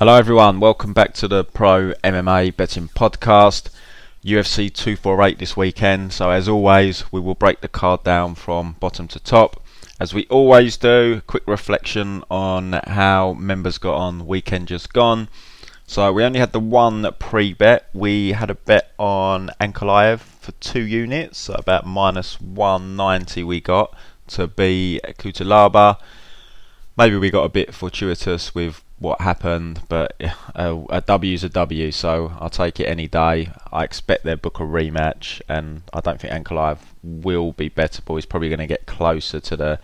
Hello everyone, welcome back to the Pro MMA Betting Podcast. UFC 248 this weekend, so as always we will break the card down from bottom to top. As we always do, quick reflection on how members got on weekend just gone. So we only had the one pre-bet. We had a bet on Ankalaev for 2 units, so about minus 190 we got to be Kutalaba. Maybe we got a bit fortuitous with what happened, but a W is a W, so I'll take it any day. I expect they'll book a rematch, and I don't think Ankalaev will be bettable. He's probably going to get closer to the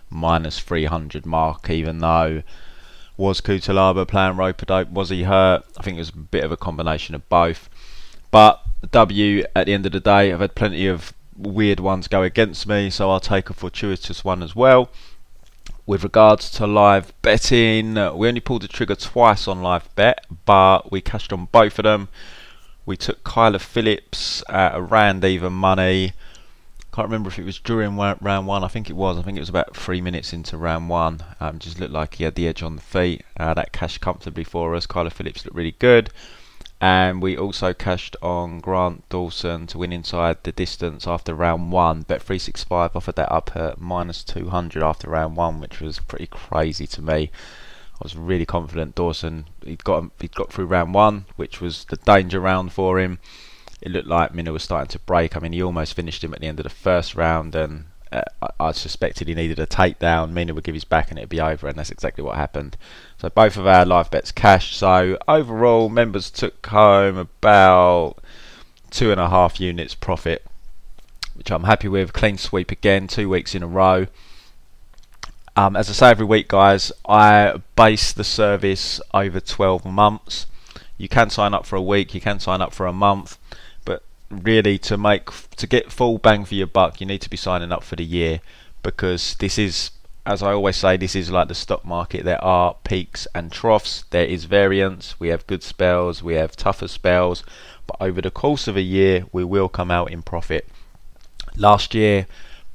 minus 300 mark, even though was Kutalaba playing rope-a-dope? Was he hurt? I think it was a bit of a combination of both. But W at the end of the day, I've had plenty of weird ones go against me, so I'll take a fortuitous one as well. With regards to live betting, we only pulled the trigger twice on live bet, but we cashed on both of them. We took Kyler Phillips at around even money. Can't remember if it was during round one. I think it was. I think it was about 3 minutes into round one. Just looked like he had the edge on the feet. That cashed comfortably for us. Kyler Phillips looked really good. And we also cashed on Grant Dawson to win inside the distance after round one. Bet365 offered that up at minus 200 after round one, which was pretty crazy to me. I was really confident Dawson, he'd got through round one, which was the danger round for him. It looked like Minna was starting to break. I mean, he almost finished him at the end of the first round, and I suspected he needed a takedown. Minna would give his back and it'd be over, and that's exactly what happened. So both of our live bets cashed. So overall, members took home about 2.5 units profit, which I'm happy with. Clean sweep again, 2 weeks in a row. As I say every week, guys, I base the service over 12 months. You can sign up for a week, you can sign up for a month, but really to get full bang for your buck, you need to be signing up for the year, because this is, as I always say, this is like the stock market. There are peaks and troughs, there is variance, we have good spells, we have tougher spells, but over the course of a year we will come out in profit. Last year,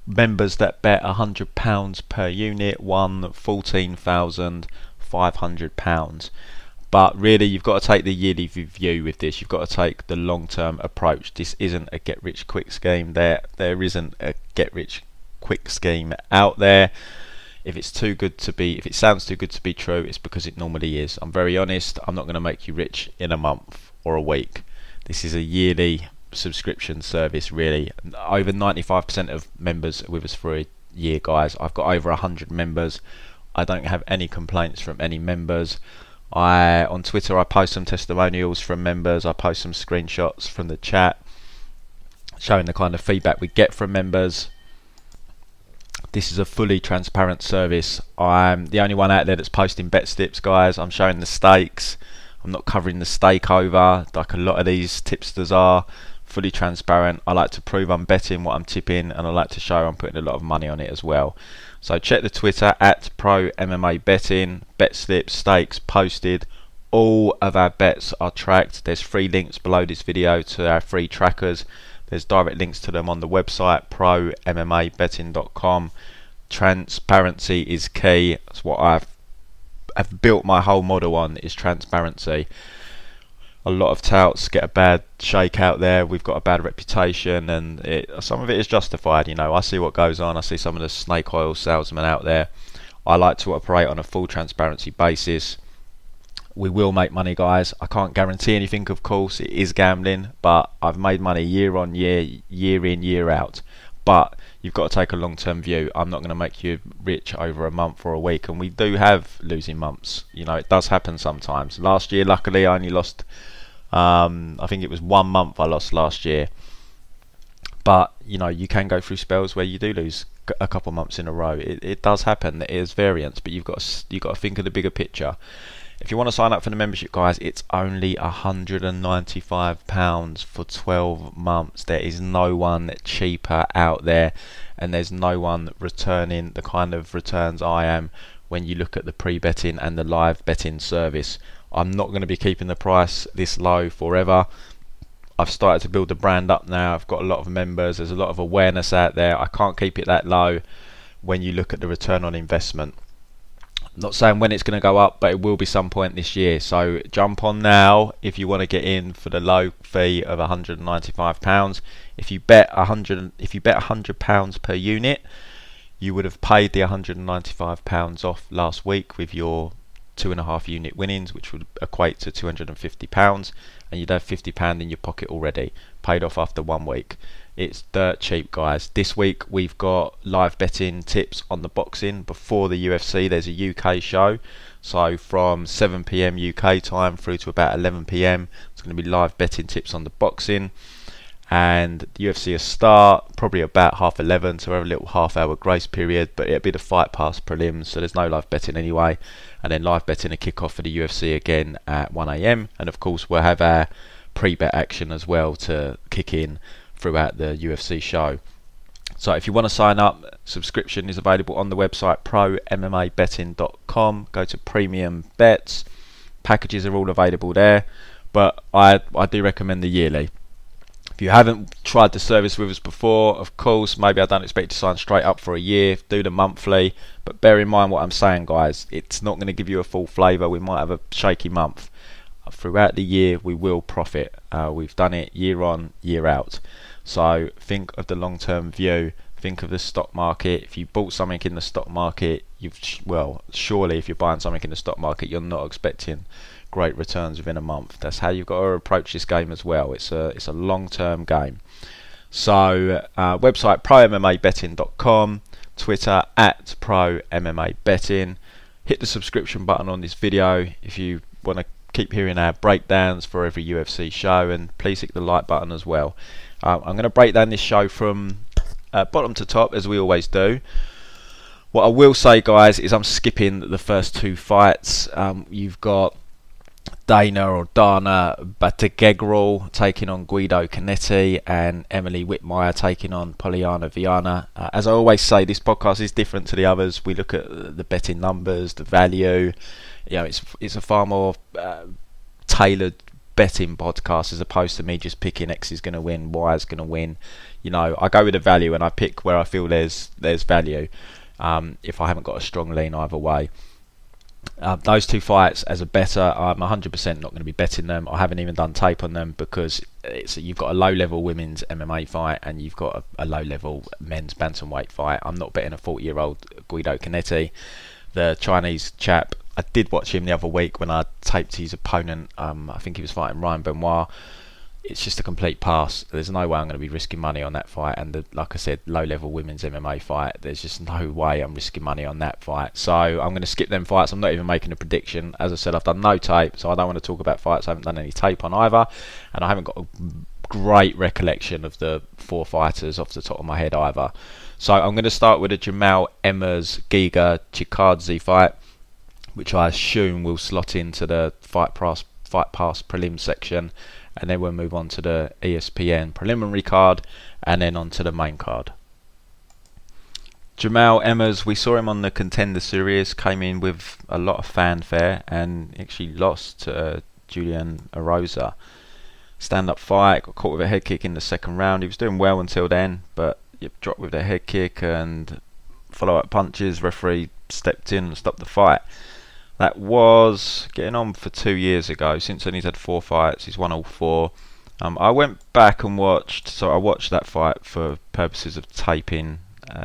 members that bet £100 per unit won £14,500. But really, you've got to take the yearly view with this. You've got to take the long-term approach. This isn't a get-rich-quick scheme. There isn't a get-rich-quick scheme out there. If it sounds too good to be true, it's because it normally is. I'm very honest. I'm not going to make you rich in a month or a week. This is a yearly subscription service, really. Over 95% of members are with us for a year, guys. I've got over 100 members. I don't have any complaints from any members. On Twitter I post some testimonials from members, I post some screenshots from the chat showing the kind of feedback we get from members. This is a fully transparent service. I'm the only one out there that's posting bet slips, guys. I'm showing the stakes. I'm not covering the stake over like a lot of these tipsters are. Fully transparent. I like to prove I'm betting what I'm tipping, and I like to show I'm putting a lot of money on it as well. So check the Twitter at Pro MMA Betting. Bet slips, stakes posted. All of our bets are tracked. There's 3 links below this video to our free trackers. There's direct links to them on the website prommmabetting.com. Transparency is key. That's what I've built my whole model on, is transparency. A lot of touts get a bad shake out there. We've got a bad reputation, and some of it is justified. You know, I see what goes on. I see some of the snake oil salesmen out there. I like to operate on a full transparency basis. We will make money, guys. I can't guarantee anything, of course. It is gambling, but I've made money year on year, year in, year out. But you've got to take a long-term view. I'm not going to make you rich over a month or a week, and we do have losing months. You know, it does happen sometimes. Last year, luckily, I only lost I think it was 1 month I lost last year. But you know, you can go through spells where you do lose a couple months in a row. It does happen. There is variance, but you've got to think of the bigger picture. If you want to sign up for the membership, guys, it's only £195 for 12 months. There is no one cheaper out there, and there's no one returning the kind of returns I am when you look at the pre-betting and the live betting service. I'm not going to be keeping the price this low forever. I've started to build the brand up now. I've got a lot of members. There's a lot of awareness out there. I can't keep it that low when you look at the return on investment. Not saying when it's going to go up, but it will be some point this year. So jump on now if you want to get in for the low fee of £195. If you bet £100 per unit, you would have paid the £195 off last week with your 2.5 unit winnings, which would equate to £250, and you'd have £50 in your pocket already, paid off after 1 week. It's dirt cheap, guys. This week we've got live betting tips on the boxing before the UFC. There's a UK show, so from 7 PM UK time through to about 11 PM, it's going to be live betting tips on the boxing. And the UFC will start probably about 11:30, so we have a little half-hour grace period, but it'll be the Fight Pass prelims, so there's no live betting anyway. And then live betting a kick-off for the UFC again at 1 AM, and of course we'll have our pre-bet action as well to kick in throughout the UFC show. So if you want to sign up, subscription is available on the website ProMMABetting.com. Go to Premium Bets. Packages are all available there, but I do recommend the yearly. If you haven't tried the service with us before, of course, maybe I don't expect you to sign straight up for a year. Do the monthly, but bear in mind what I'm saying, guys. It's not going to give you a full flavour. We might have a shaky month. Throughout the year, we will profit. We've done it year on, year out. So think of the long-term view. Think of the stock market. If you bought something in the stock market, surely if you're buying something in the stock market, you're not expecting great returns within a month. That's how you've got to approach this game as well. It's a long-term game. So website ProMMABetting.com, Twitter at ProMMABetting. Hit the subscription button on this video if you want to keep hearing our breakdowns for every UFC show, and please hit the like button as well. I'm going to break down this show from bottom to top as we always do. What I will say, guys, is I'm skipping the first two fights. You've got Dana Bategegrel taking on Guido Canetti, and Emily Whitmire taking on Poliana Viana. As I always say, this podcast is different to the others. We look at the betting numbers, the value. You know, it's a far more tailored betting podcast as opposed to me just picking X is going to win, Y is going to win. You know, I go with the value and I pick where I feel there's value. If I haven't got a strong lean either way. Those two fights, as a bettor, I'm 100% not going to be betting them. I haven't even done tape on them because you've got a low-level women's MMA fight and you've got a low-level men's bantamweight fight. I'm not betting a 40-year-old Guido Canetti. The Chinese chap, I did watch him the other week when I taped his opponent. I think he was fighting Ryan Benoit. It's just a complete pass. There's no way I'm going to be risking money on that fight. And like I said, low-level women's MMA fight, there's just no way I'm risking money on that fight. So I'm going to skip them fights. I'm not even making a prediction. As I said, I've done no tape, so I don't want to talk about fights I haven't done any tape on either. And I haven't got a great recollection of the four fighters off the top of my head either. So I'm going to start with a Jamal Emmers Giga Chikadze fight, which I assume will slot into the Fight Pass prelim section, and then we'll move on to the ESPN preliminary card, and then on to the main card. Jamal Emmers, we saw him on the Contender Series, came in with a lot of fanfare and actually lost to Julian Erosa. Stand-up fight, got caught with a head kick in the second round. He was doing well until then, but dropped with a head kick and follow-up punches. Referee stepped in and stopped the fight. That was getting on for 2 years ago. Since then he's had 4 fights. He's won all 4. I went back and watched that fight for purposes of taping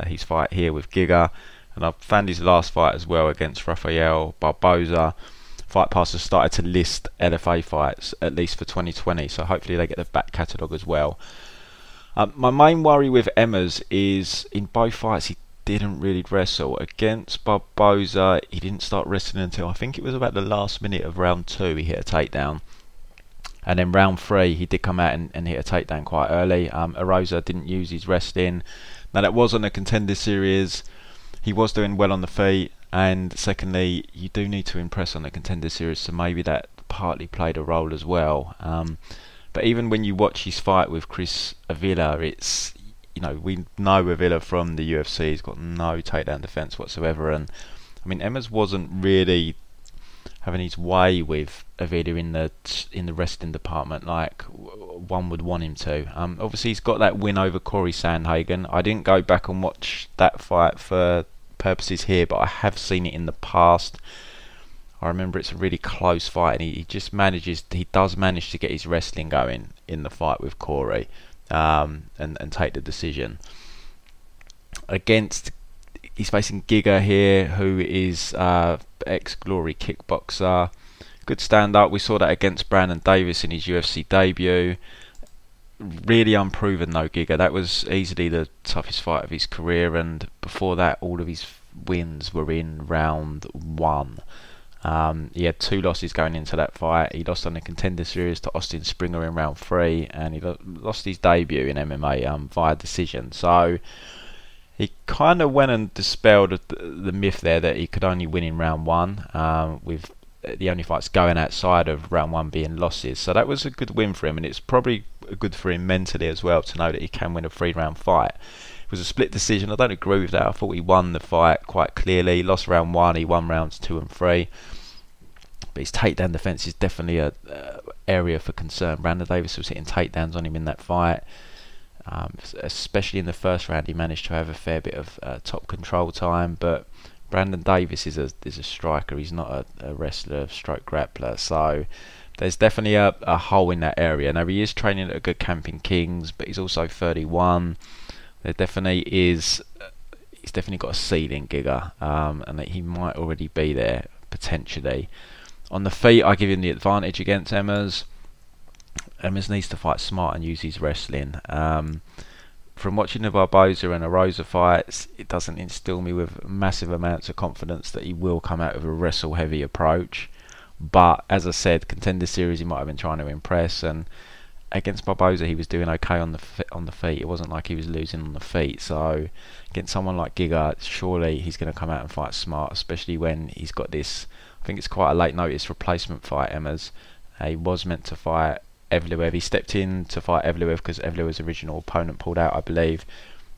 his fight here with Giga, and I found his last fight as well against Rafael Barboza. Fight Pass has started to list LFA fights, at least for 2020, so hopefully they get the back catalogue as well. My main worry with Emmers is in both fights he didn't really wrestle. Against Barboza, he didn't start wrestling until I think it was about the last minute of round 2. He hit a takedown, and then round 3 he did come out and hit a takedown quite early. Erosa didn't use his wrestling. Now that was on a Contender Series. He was doing well on the feet, and secondly, you do need to impress on the Contender Series, so maybe that partly played a role as well. But even when you watch his fight with Chris Avila, it's, you know, we know Avila from the UFC. He's got no takedown defense whatsoever, and I mean Emmers wasn't really having his way with Avila in the wrestling department like one would want him to. Obviously he's got that win over Corey Sandhagen. I didn't go back and watch that fight for purposes here, but I have seen it in the past. I remember it's a really close fight, and he does manage to get his wrestling going in the fight with Corey, and take the decision. He's facing Giga here, who is ex-Glory kickboxer. Good stand-up. We saw that against Brandon Davis in his UFC debut. Really unproven though, Giga. That was easily the toughest fight of his career, and before that all of his wins were in round 1. He had 2 losses going into that fight. He lost on the Contender Series to Austin Springer in round 3, and he lost his debut in MMA via decision. So he kind of went and dispelled the myth there that he could only win in round 1, with the only fights going outside of round 1 being losses. So that was a good win for him, and it's probably good for him mentally as well to know that he can win a 3-round fight. It was a split decision. I don't agree with that. I thought he won the fight quite clearly. He lost round 1, he won rounds 2 and 3. But his takedown defence is definitely a area for concern. Brandon Davis was hitting takedowns on him in that fight. Especially in the first round, he managed to have a fair bit of top control time, but Brandon Davis is a striker. He's not a wrestler, stroke grappler. So there's definitely a hole in that area. Now, he is training at a good camp in Kings, but he's also 31. There definitely is. He's definitely got a ceiling, Giga, and that he might already be there potentially. On the feet, I give him the advantage against Emmers. Emmers needs to fight smart and use his wrestling. From watching the Barboza and Arosa fights, it doesn't instill me with massive amounts of confidence that he will come out with a wrestle-heavy approach. But as I said, Contender Series, he might have been trying to impress, and against Barboza, he was doing okay on the feet. It wasn't like he was losing on the feet. So against someone like Giga, surely he's going to come out and fight smart, especially when he's got this. I think it's quite a late notice replacement fight, Emmers. He was meant to fight Evloev. He stepped in to fight Evloev because Evloev's original opponent pulled out, I believe.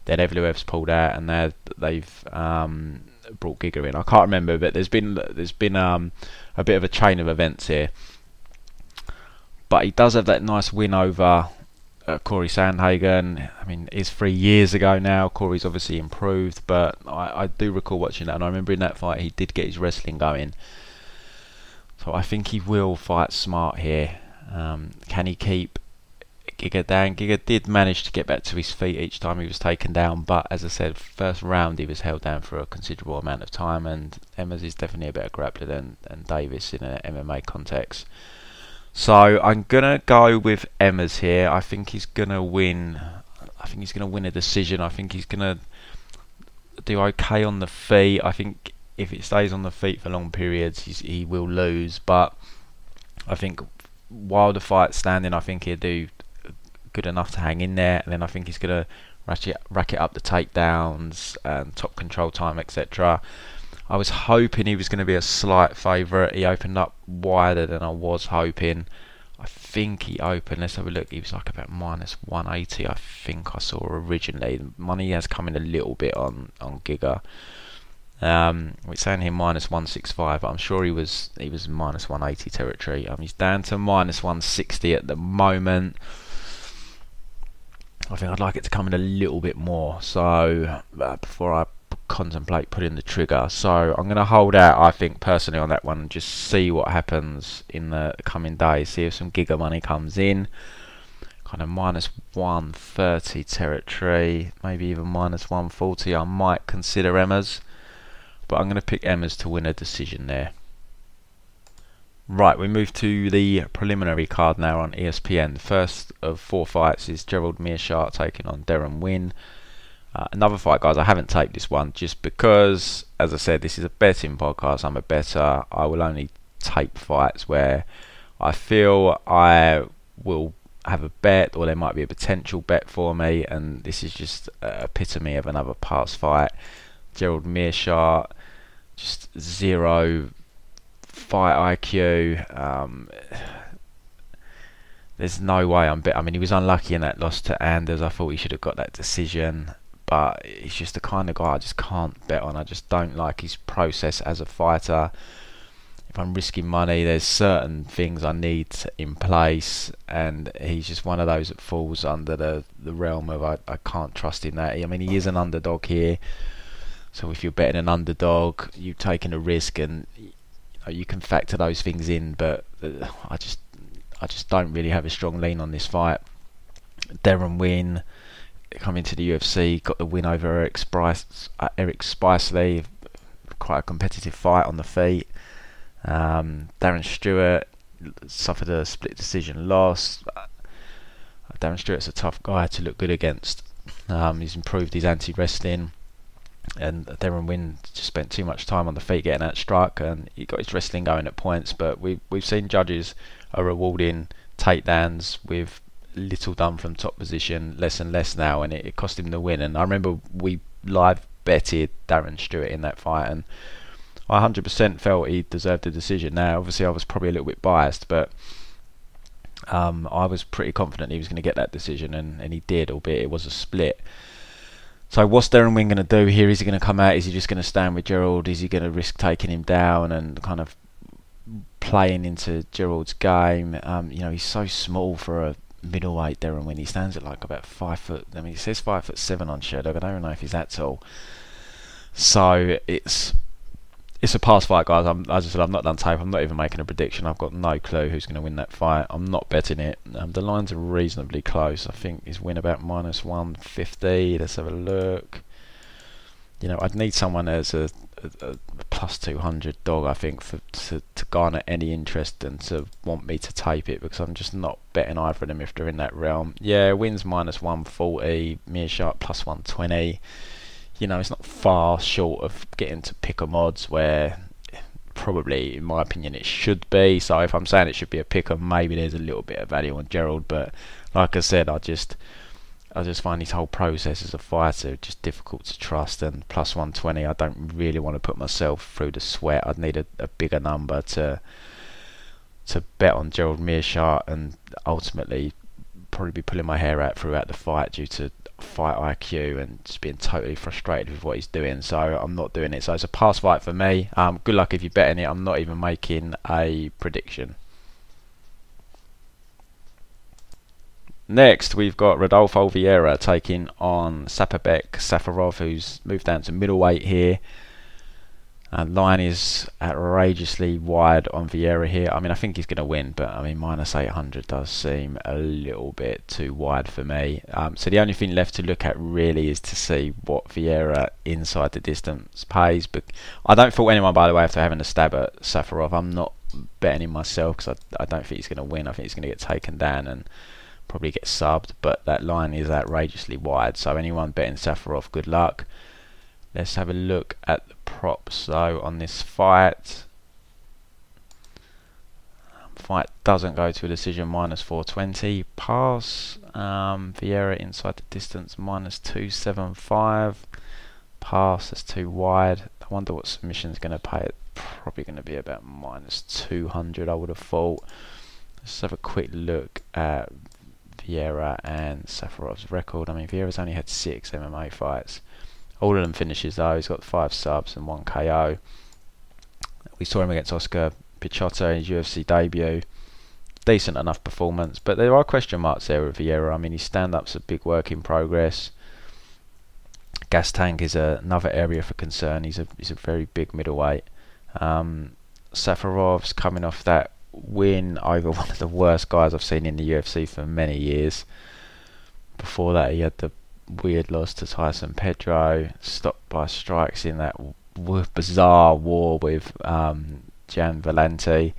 Then Evloev's pulled out, and they've brought Giga in. I can't remember, but there's been a bit of a chain of events here. But he does have that nice win over Corey Sandhagen. I mean, it's 3 years ago now. Corey's obviously improved, but I do recall watching that, and I remember in that fight he did get his wrestling going. So I think he will fight smart here. Can he keep Giga down? Giga did manage to get back to his feet each time he was taken down, but as I said, first round he was held down for a considerable amount of time, and Emmers is definitely a better grappler than Davis in an MMA context. So I'm gonna go with Emmers here. I think he's gonna win. I think he's gonna win a decision. I think he's gonna do okay on the feet. I think if it stays on the feet for long periods, he will lose. But I think while the fight's standing, I think he'll do good enough to hang in there. And then I think he's gonna racket up the takedowns and top control time, etc. I was hoping he was going to be a slight favourite. He opened up wider than I was hoping. I think he opened, let's have a look, he was like about minus 180 I think I saw originally. The money has come in a little bit on Giga. We're saying here minus 165, but I'm sure he was minus 180 territory. He's down to minus 160 at the moment. I think I'd like it to come in a little bit more, so before I contemplate putting the trigger. So I'm going to hold out, I think, personally on that one, and just see what happens in the coming days. See if some Giga money comes in. Kind of minus 130 territory, maybe even minus 140. I might consider Emmers, but I'm going to pick Emmers to win a decision there. Right, we move to the preliminary card now on ESPN. The first of 4 fights is Gerald Meerschaert taking on Darren Wynn. Another fight, guys, I haven't taped this one just because, as I said, this is a betting podcast. I'm a bettor. I will only tape fights where I feel I will have a bet, or there might be a potential bet for me, and this is just an epitome of another past fight. Gerald Meerschaert, just zero fight IQ. There's no way I'm bet. I mean, he was unlucky in that loss to Anders. I thought he should have got that decision. But he's just the kind of guy I just can't bet on. I just don't like his process as a fighter. If I'm risking money, there's certain things I need in place, and he's just one of those that falls under the realm of I can't trust in that. I mean, he is an underdog here, So if you're betting an underdog, you're taking a risk, and you can factor those things in. But I just don't really have a strong lean on this fight. Darren Wynn coming to the UFC, got the win over Eric Spicely, quite a competitive fight on the feet. Darren Stewart suffered a split decision loss. Darren Stewart's a tough guy to look good against. He's improved his anti-wrestling, and Darren Wynn just spent too much time on the feet getting outstruck, and he got his wrestling going at points. But we've seen judges are rewarding takedowns with little done from top position, less and less now, and it cost him the win. And I remember we live betted Darren Stewart in that fight, and I 100% felt he deserved the decision. Now obviously I was probably a little bit biased, but I was pretty confident he was going to get that decision, and he did, albeit it was a split. So what's Darren Wynn going to do here? Is he going to come out? Is he just going to stand with Gerald? Is he going to risk taking him down and kind of playing into Gerald's game? He's so small for a middleweight, Darren Wynn. He stands at like about 5 foot. I mean, it says 5'7" on Sherdog. I don't know if he's that tall. So it's a pass fight, guys. As I said, I'm not done tape. I'm not even making a prediction. I've got no clue who's going to win that fight. I'm not betting it. The lines are reasonably close. I think his win about -150. Let's have a look. I'd need someone as a plus 200 dog, I think, to garner any interest and to want me to tape it, because I'm just not betting either of them if they're in that realm. Yeah, wins -140, Meerschaert plus 120. It's not far short of getting to pick 'em odds, where probably, in my opinion, it should be. So if I'm saying it should be a pick 'em, maybe there's a little bit of value on Gerald. But like I said, I just find his whole process as a fighter just difficult to trust. And plus 120, I don't really want to put myself through the sweat. I'd need a bigger number to bet on Gerald Meerschaert, and ultimately probably be pulling my hair out throughout the fight due to fight IQ and just being totally frustrated with what he's doing. So I'm not doing it. So it's a pass fight for me. Good luck if you're betting it. I'm not even making a prediction. Next, we've got Rodolfo Vieira taking on Saparbek Safarov, who's moved down to middleweight here. Line is outrageously wide on Vieira here. I mean, I think he's going to win, but I mean, -800 does seem a little bit too wide for me. So the only thing left to look at really is to see what Vieira inside the distance pays. But I don't fault anyone, by the way, after having a stab at Safarov. I'm not betting him myself, because I don't think he's going to win. I think he's going to get taken down and probably get subbed. But that line is outrageously wide. So anyone betting Safarov, good luck. Let's have a look at the props. So on this fight doesn't go to a decision, -420. Pass, Vieira inside the distance, -275. Pass, that's too wide. I wonder what submission's going to pay it. Probably going to be about -200, I would have thought. Let's have a quick look at Vieira and Safarov's record. I mean, Vieira's only had 6 MMA fights. All of them finishes though. He's got 5 subs and 1 KO. We saw him against Oscar Pichotto in his UFC debut. Decent enough performance, but there are question marks there with Vieira. I mean, his stand-up's a big work in progress. Gas tank is another area for concern. He's a very big middleweight. Safarov's coming off that win over one of the worst guys I've seen in the UFC for many years. Before that, he had the weird loss to Tyson Pedro, stopped by strikes in that bizarre war with Jan Valente.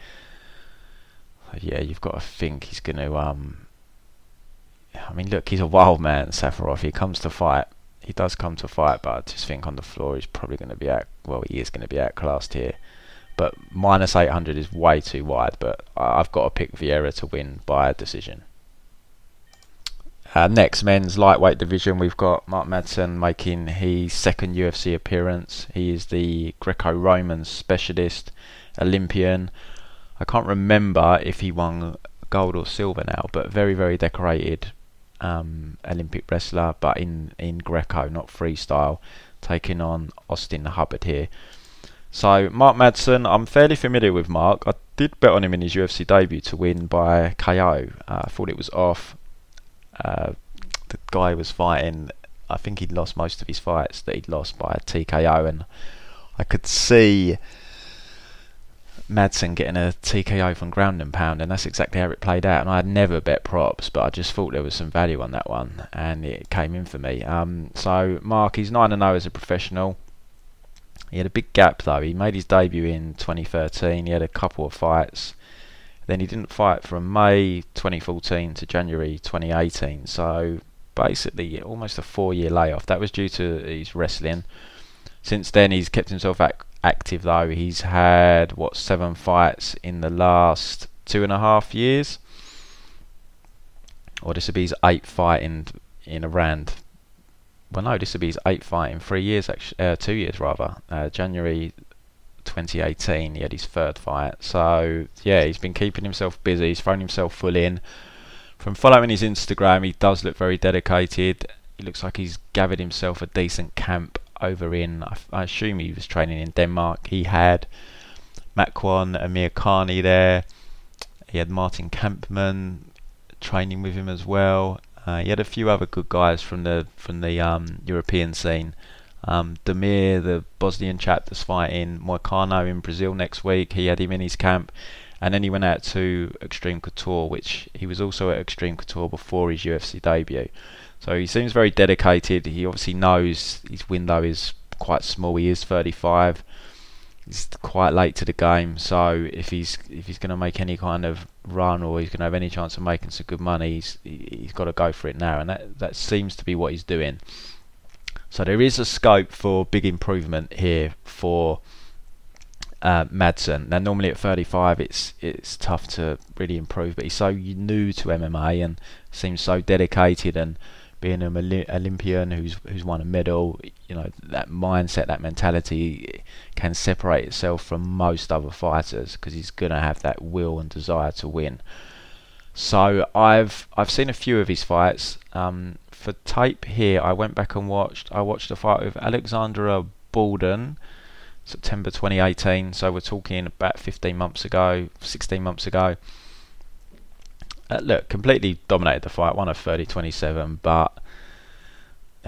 Yeah, you've got to think he's going to I mean, look, he's a wild man, Safarov. He does come to fight, but I just think on the floor he's probably going to be he is going to be outclassed here. But -800 is way too wide, but I've got to pick Vieira to win by a decision. Next, men's lightweight division, we've got Mark Madsen making his second UFC appearance. He is the Greco-Roman specialist Olympian. I can't remember if he won gold or silver now, but very, very decorated Olympic wrestler, but in Greco, not freestyle, taking on Austin Hubbard here. So Mark Madsen, I'm fairly familiar with Mark. I did bet on him in his UFC debut to win by KO. I thought it was off. The guy was fighting I think he'd lost most of his fights that he'd lost by a TKO, and I could see Madsen getting a TKO from ground and pound, and that's exactly how it played out. And I had never bet props, but I just thought there was some value on that one, and it came in for me. So Mark, he's 9-0 as a professional. He had a big gap though. He made his debut in 2013. He had a couple of fights. Then he didn't fight from May 2014 to January 2018. So basically almost a 4-year layoff. That was due to his wrestling. Since then he's kept himself active though. He's had 7 fights in the last 2.5 years. Or this would be his 8th fight in around. Well, no, this would be his 8th fight in 3 years, actually, 2 years rather. January 2018, he had his 3rd fight. So yeah, he's been keeping himself busy. He's thrown himself full in. From following his Instagram, he does look very dedicated. He looks like he's gathered himself a decent camp over in, I assume he was training in Denmark. He had Makwan, Amir Khani there. He had Martin Kampmann training with him as well. He had a few other good guys from the European scene. Demir, the Bosnian chap that's fighting Moicano in Brazil next week, he had him in his camp. And then he went out to Extreme Couture, which he was also at Extreme Couture before his UFC debut. So he seems very dedicated. He obviously knows his window is quite small. He is 35. He's quite late to the game. So if he's going to make any kind of run, or he's going to have any chance of making some good money, he's got to go for it now. And that seems to be what he's doing. So there is a scope for big improvement here for Madsen. Now normally at 35 it's tough to really improve, but he's so new to MMA and seems so dedicated, and being an Olympian who's won a medal, you know, that mindset, that mentality can separate itself from most other fighters, because he's gonna have that will and desire to win. So I've seen a few of his fights. For tape here, I went back and watched a fight with Alexandra Baldwin, September 2018. So we're talking about 16 months ago. Look, completely dominated the fight, won a 30-27, but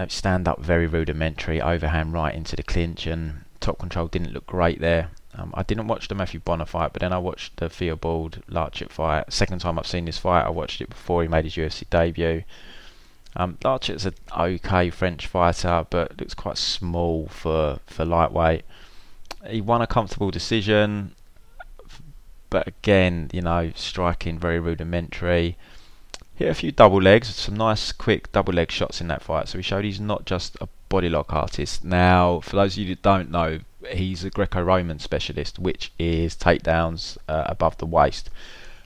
stand up very rudimentary, overhand right into the clinch, and top control didn't look great there. I didn't watch the Matthew Bonner fight, but then I watched the Theobald Larchik fight. Second time I've seen this fight. I watched it before he made his UFC debut. Larchik's an okay French fighter, but looks quite small for lightweight. He won a comfortable decision, but again, you know, striking very rudimentary. Hit a few double legs, some nice quick double leg shots in that fight. So he showed he's not just a body lock artist. Now, for those of you that don't know, he's a Greco-Roman specialist, which is takedowns above the waist,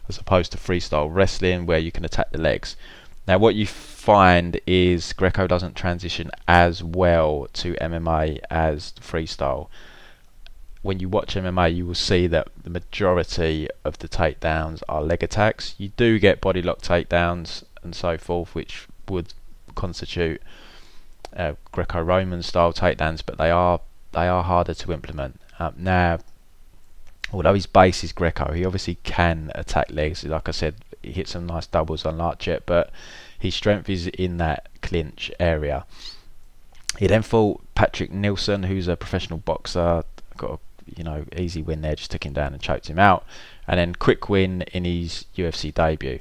as opposed to freestyle wrestling where you can attack the legs. Now what you find is Greco doesn't transition as well to MMA as freestyle. When you watch MMA, you will see that the majority of the takedowns are leg attacks. You do get body lock takedowns and so forth, which would constitute Greco-Roman style takedowns, but they are harder to implement. Now, although his base is Greco, he obviously can attack legs. Like I said, he hit some nice doubles on Larchik, but his strength is in that clinch area. He then fought Patrick Nilsson, who's a professional boxer. Got a easy win there, just took him down and choked him out, and then quick win in his UFC debut.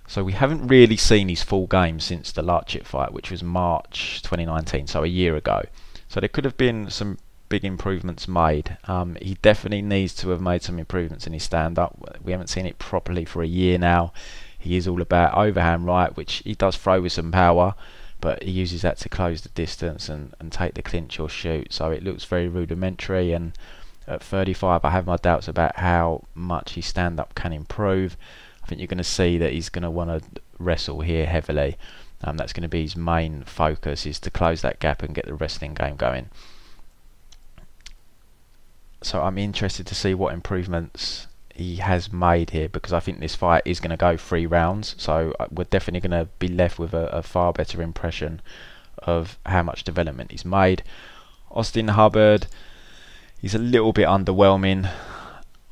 So we haven't really seen his full game since the Larchik fight, which was March 2019, so a year ago. So there could have been some big improvements made. He definitely needs to have made some improvements in his stand-up. We haven't seen it properly for a year now. He is all about overhand right, which he does throw with some power, but he uses that to close the distance and take the clinch or shoot. So it looks very rudimentary, and at 35 I have my doubts about how much his stand-up can improve. I think you're going to see that he's going to want to wrestle here heavily. That's going to be his main focus, is to close that gap and get the wrestling game going. So I'm interested to see what improvements he has made here, because I think this fight is going to go 3 rounds, so we're definitely going to be left with a far better impression of how much development he's made. Austin Hubbard, he's a little bit underwhelming.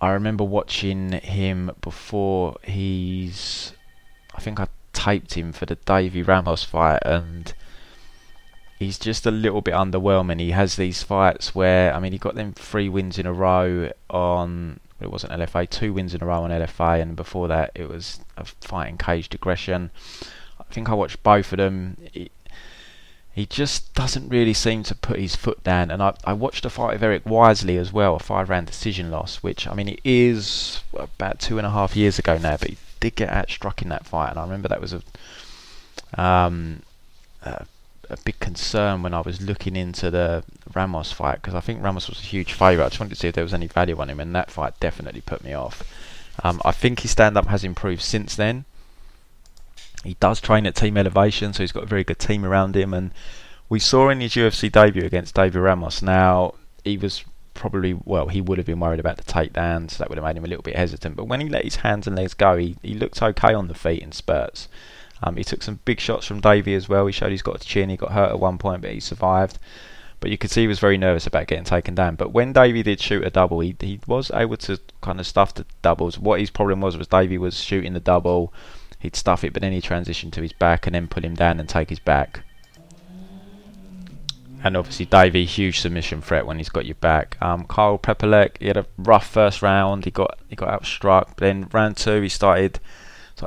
I remember watching him before I think I taped him for the Davy Ramos fight, and he's just a little bit underwhelming. He has these fights where, I mean, he got them 3 wins in a row on, it wasn't LFA, 2 wins in a row on LFA, and before that it was a fight in Caged Aggression. I think I watched both of them. He just doesn't really seem to put his foot down. And I watched a fight with Eric Wisely as well, a 5-round decision loss, which, I mean, it is about 2.5 years ago now, but he did get outstruck in that fight, and I remember that was a big concern when I was looking into the Ramos fight, because I think Ramos was a huge favourite. I just wanted to see if there was any value on him, and that fight definitely put me off. I think his stand-up has improved since then. He does train at Team Elevation, so he's got a very good team around him, and we saw in his UFC debut against David Ramos. Now, he was probably, well, he would have been worried about the takedowns, so that would have made him a little bit hesitant, but when he let his hands and legs go, he looked okay on the feet in spurts. He took some big shots from Davey as well. He showed he's got a chin. He got hurt at one point, but he survived. But you could see he was very nervous about getting taken down. But when Davey did shoot a double, he was able to kind of stuff the doubles. What his problem was Davey was shooting the double. He'd stuff it, but then he'd transition to his back and then pull him down and take his back. And obviously Davey, huge submission threat when he's got your back. Kyle Prepelec, he had a rough first round. He got outstruck. But then round 2, he started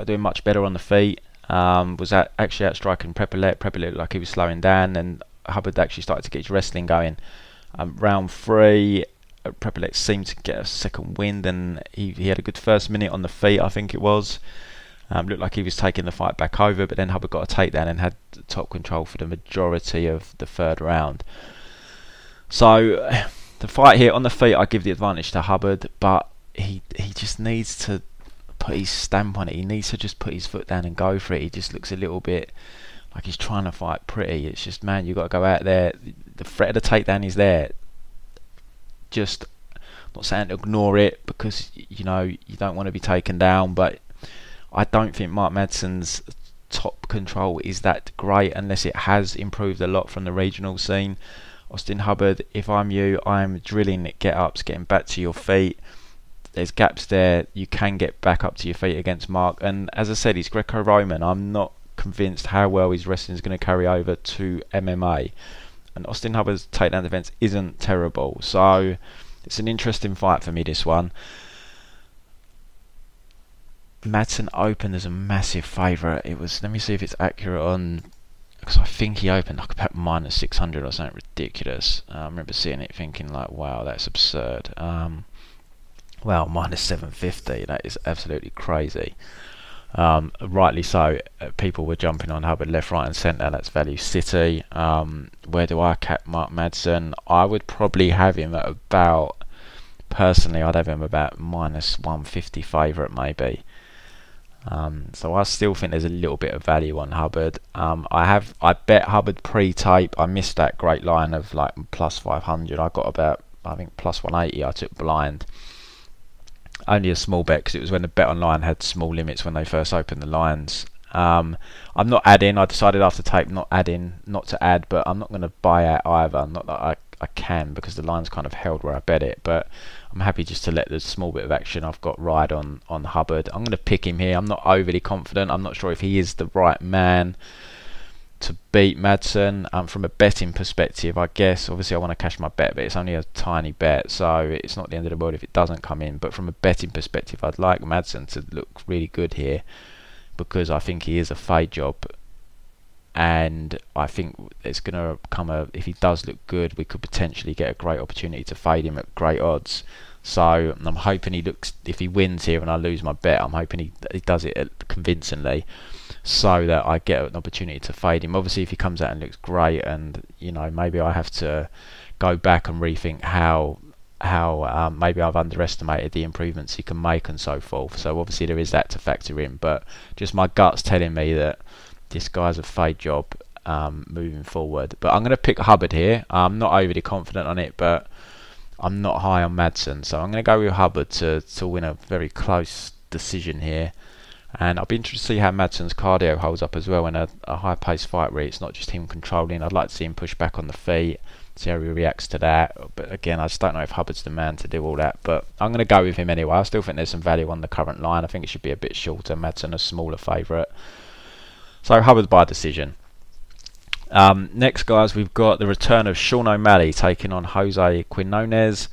doing much better on the feet. Was actually outstriking Prepelec. Prepelec looked like he was slowing down, and Hubbard actually started to get his wrestling going. Round 3, Prepelec seemed to get a second wind, and he had a good first minute on the feet, I think it was. Looked like he was taking the fight back over, but then Hubbard got a takedown and had top control for the majority of the 3rd round. So the fight here on the feet, I give the advantage to Hubbard, but he just needs to put his stamp on it. He needs to just put his foot down and go for it. He just looks a little bit like he's trying to fight pretty. It's just, man, you've got to go out there. The threat of the takedown is there. Just, not saying to ignore it, because you know you don't want to be taken down, but I don't think Mark Madsen's top control is that great unless it has improved a lot from the regional scene. Austin Hubbard, if I'm you, I'm drilling get-ups, getting back to your feet. There's gaps there. You can get back up to your feet against Mark. And as I said, he's Greco-Roman. I'm not convinced how well his wrestling is going to carry over to MMA. And Austin Hubbard's takedown defense isn't terrible. So it's an interesting fight for me, this one. Madsen opened as a massive favourite. It was, let me see if it's accurate on, because I think he opened like about minus 600 or something ridiculous. I remember seeing it thinking like, wow, that's absurd. Well, minus 750, that is absolutely crazy. Rightly so, people were jumping on Hubbard left, right and centre. That's Value City. Where do I cap Mark Madsen? I would probably have him at about, personally I'd have him about minus 150 favourite maybe. So I still think there's a little bit of value on Hubbard. I bet Hubbard pre-tape. I missed that great line of like plus 500. I got about, I think, plus 180. I took blind. Only a small bet because it was when the bet online had small limits when they first opened the lines. I'm not adding. I decided after tape not to add, but I'm not going to buy out either. Not that I can, because the line's kind of held where I bet it, but I'm happy just to let the small bit of action I've got ride on Hubbard. I'm going to pick him here. I'm not overly confident. I'm not sure if he is the right man to beat Madsen. From a betting perspective, I guess, obviously I want to cash my bet, but it's only a tiny bet, so it's not the end of the world if it doesn't come in. But from a betting perspective, I'd like Madsen to look really good here, because I think he is a fade job, and I think it's going to come if he does look good, we could potentially get a great opportunity to fade him at great odds. So I'm hoping he looks, if he wins here and I lose my bet, I'm hoping he does it convincingly, so that I get an opportunity to fade him. Obviously if he comes out and looks great, and you know, maybe I have to go back and rethink how maybe I've underestimated the improvements he can make and so forth. So obviously there is that to factor in, but just my gut's telling me that this guy's a fade job moving forward. But I'm going to pick Hubbard here. I'm not overly confident on it, but I'm not high on Madsen, so I'm going to go with Hubbard to win a very close decision here. And I'll be interested to see how Madsen's cardio holds up as well in a high-paced fight where it's not just him controlling. I'd like to see him push back on the feet, see how he reacts to that. But again, I just don't know if Hubbard's the man to do all that. But I'm going to go with him anyway. I still think there's some value on the current line. I think it should be a bit shorter. Madsen a smaller favourite. So Hubbard by decision. Next, guys, we've got the return of Sean O'Malley taking on José Quiñónez.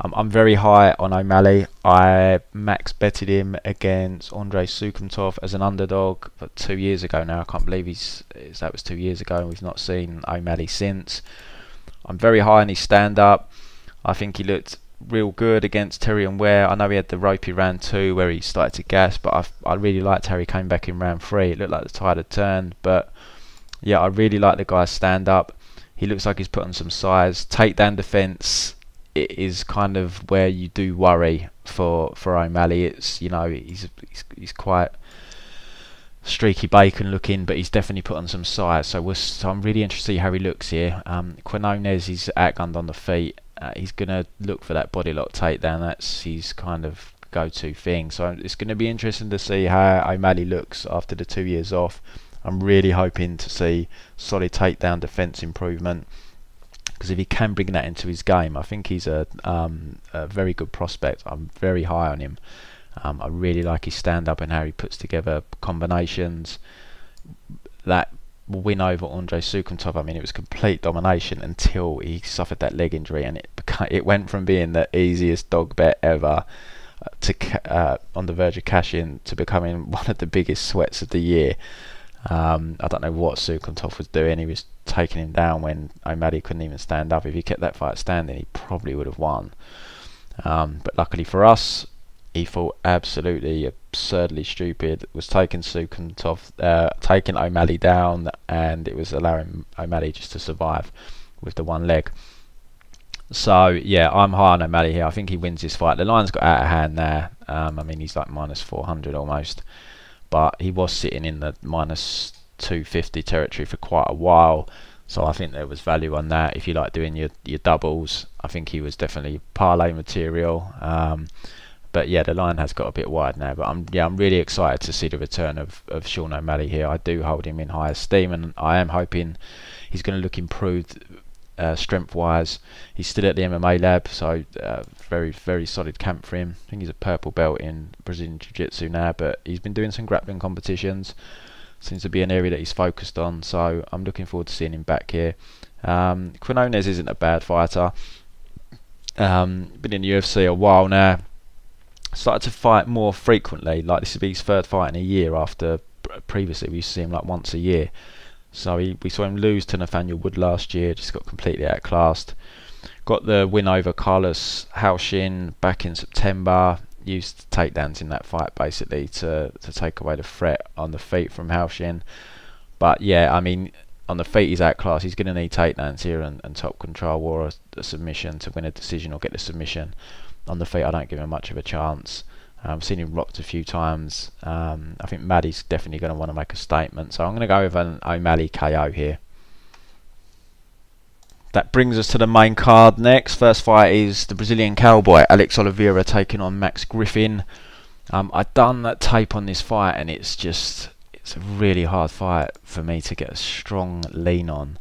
I'm very high on O'Malley. I max betted him against Jędrzejczyk Sukumtov as an underdog 2 years ago now. I can't believe that was 2 years ago and we've not seen O'Malley since. I'm very high on his stand-up. I think he looked real good against Terry and Ware. I know he had the ropey round 2 where he started to gas, but I really liked how he came back in round 3. It looked like the tide had turned, but yeah, I really like the guy's stand-up. He looks like he's put on some size. Takedown defence, it is kind of where you do worry for O'Malley. It's, you know, he's quite streaky bacon looking, but he's definitely put on some size. So I'm really interested to see how he looks here. Quiñónez, he's outgunned on the feet. He's gonna look for that body lock takedown. That's his kind of go-to thing. So it's going to be interesting to see how O'Malley looks after the 2 years off. I'm really hoping to see solid takedown defence improvement, because if he can bring that into his game, I think he's a very good prospect. I'm very high on him. I really like his stand-up and how he puts together combinations. That win over Jędrzejczyk Sukumtov, I mean, it was complete domination until he suffered that leg injury, and it went from being the easiest dog bet ever to on the verge of cash-in to becoming one of the biggest sweats of the year. I don't know what Sukumtov was doing. He was taking him down when O'Malley couldn't even stand up. If he kept that fight standing, he probably would have won. But luckily for us, he fought absolutely absurdly stupid. Was taking taking O'Malley down, and it was allowing O'Malley just to survive with the one leg. So yeah, I'm high on O'Malley here. I think he wins this fight. The line's got out of hand there. I mean, he's like minus 400 almost, but he was sitting in the minus 250 territory for quite a while. So I think there was value on that. If you like doing your doubles, I think he was definitely parlay material. But yeah, the line has got a bit wide now. But I'm really excited to see the return of Sean O'Malley here. I do hold him in high esteem, and I am hoping he's going to look improved strength-wise. He's still at the MMA lab, so very, very solid camp for him. I think he's a purple belt in Brazilian Jiu-Jitsu now, but he's been doing some grappling competitions. Seems to be an area that he's focused on, so I'm looking forward to seeing him back here. Quiñónez isn't a bad fighter. Been in the UFC a while now. Started to fight more frequently. Like, this would be his third fight in a year, after previously we used to see him like once a year. So we saw him lose to Nathaniel Wood last year, just got completely outclassed. Got the win over Carlos Haushin back in September. Used takedowns in that fight basically to take away the threat on the feet from Haushin. But yeah, I mean, on the feet he's outclassed. He's going to need takedowns here and top control or a submission to win a decision or get the submission. On the feet I don't give him much of a chance. I've seen him rocked a few times. I think Maddie's definitely going to want to make a statement, so I'm going to go with an O'Malley KO here. That brings us to the main card next. First fight is the Brazilian cowboy Alex Oliveira taking on Max Griffin. I've done that tape on this fight, and it's a really hard fight for me to get a strong lean on.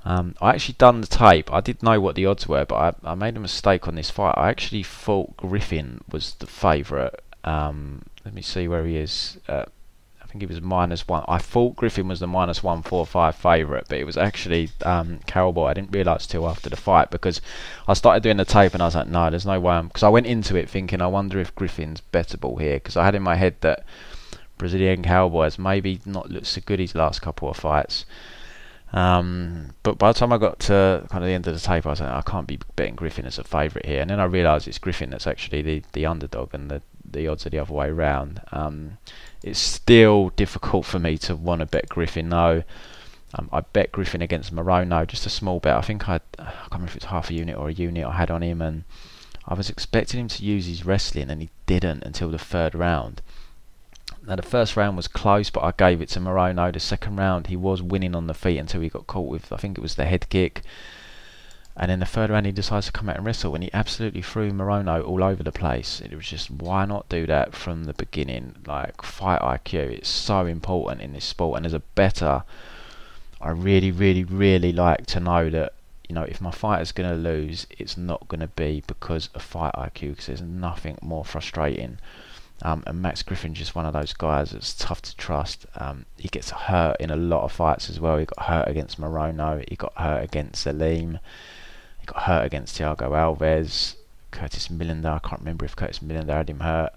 I actually done the tape. I did know what the odds were, but I made a mistake on this fight. I actually thought Griffin was the favourite. Let me see where he is. I think he was -1. I thought Griffin was the -145 favourite, but it was actually Cowboy. I didn't realise till after the fight, because I started doing the tape and I was like, no, there's no way. Because I went into it thinking, I wonder if Griffin's bettable here, because I had in my head that Brazilian Cowboys maybe not looked so good his last couple of fights. But by the time I got to kind of the end of the tape, I was like, I can't be betting Griffin as a favourite here. And then I realised it's Griffin that's actually the underdog, and the odds are the other way around. It's still difficult for me to want to bet Griffin though. I bet Griffin against Morono, just a small bet. I think I can't remember if it's half a unit or a unit I had on him, and I was expecting him to use his wrestling, and he didn't until the third round. Now the first round was close, but I gave it to Morono. The second round he was winning on the feet until he got caught with, I think it was the head kick. And in the third round he decides to come out and wrestle, and he absolutely threw Morono all over the place. It was just, why not do that from the beginning? Like, fight IQ, it's so important in this sport. And as a bettor, I really, really, really like to know that, you know, if my fighter's going to lose, it's not going to be because of fight IQ, because there's nothing more frustrating And Max Griffin's just one of those guys that's tough to trust. He gets hurt in a lot of fights as well. He got hurt against Morono, he got hurt against Salim, he got hurt against Thiago Alves, Curtis Millender. I can't remember if Curtis Millender had him hurt.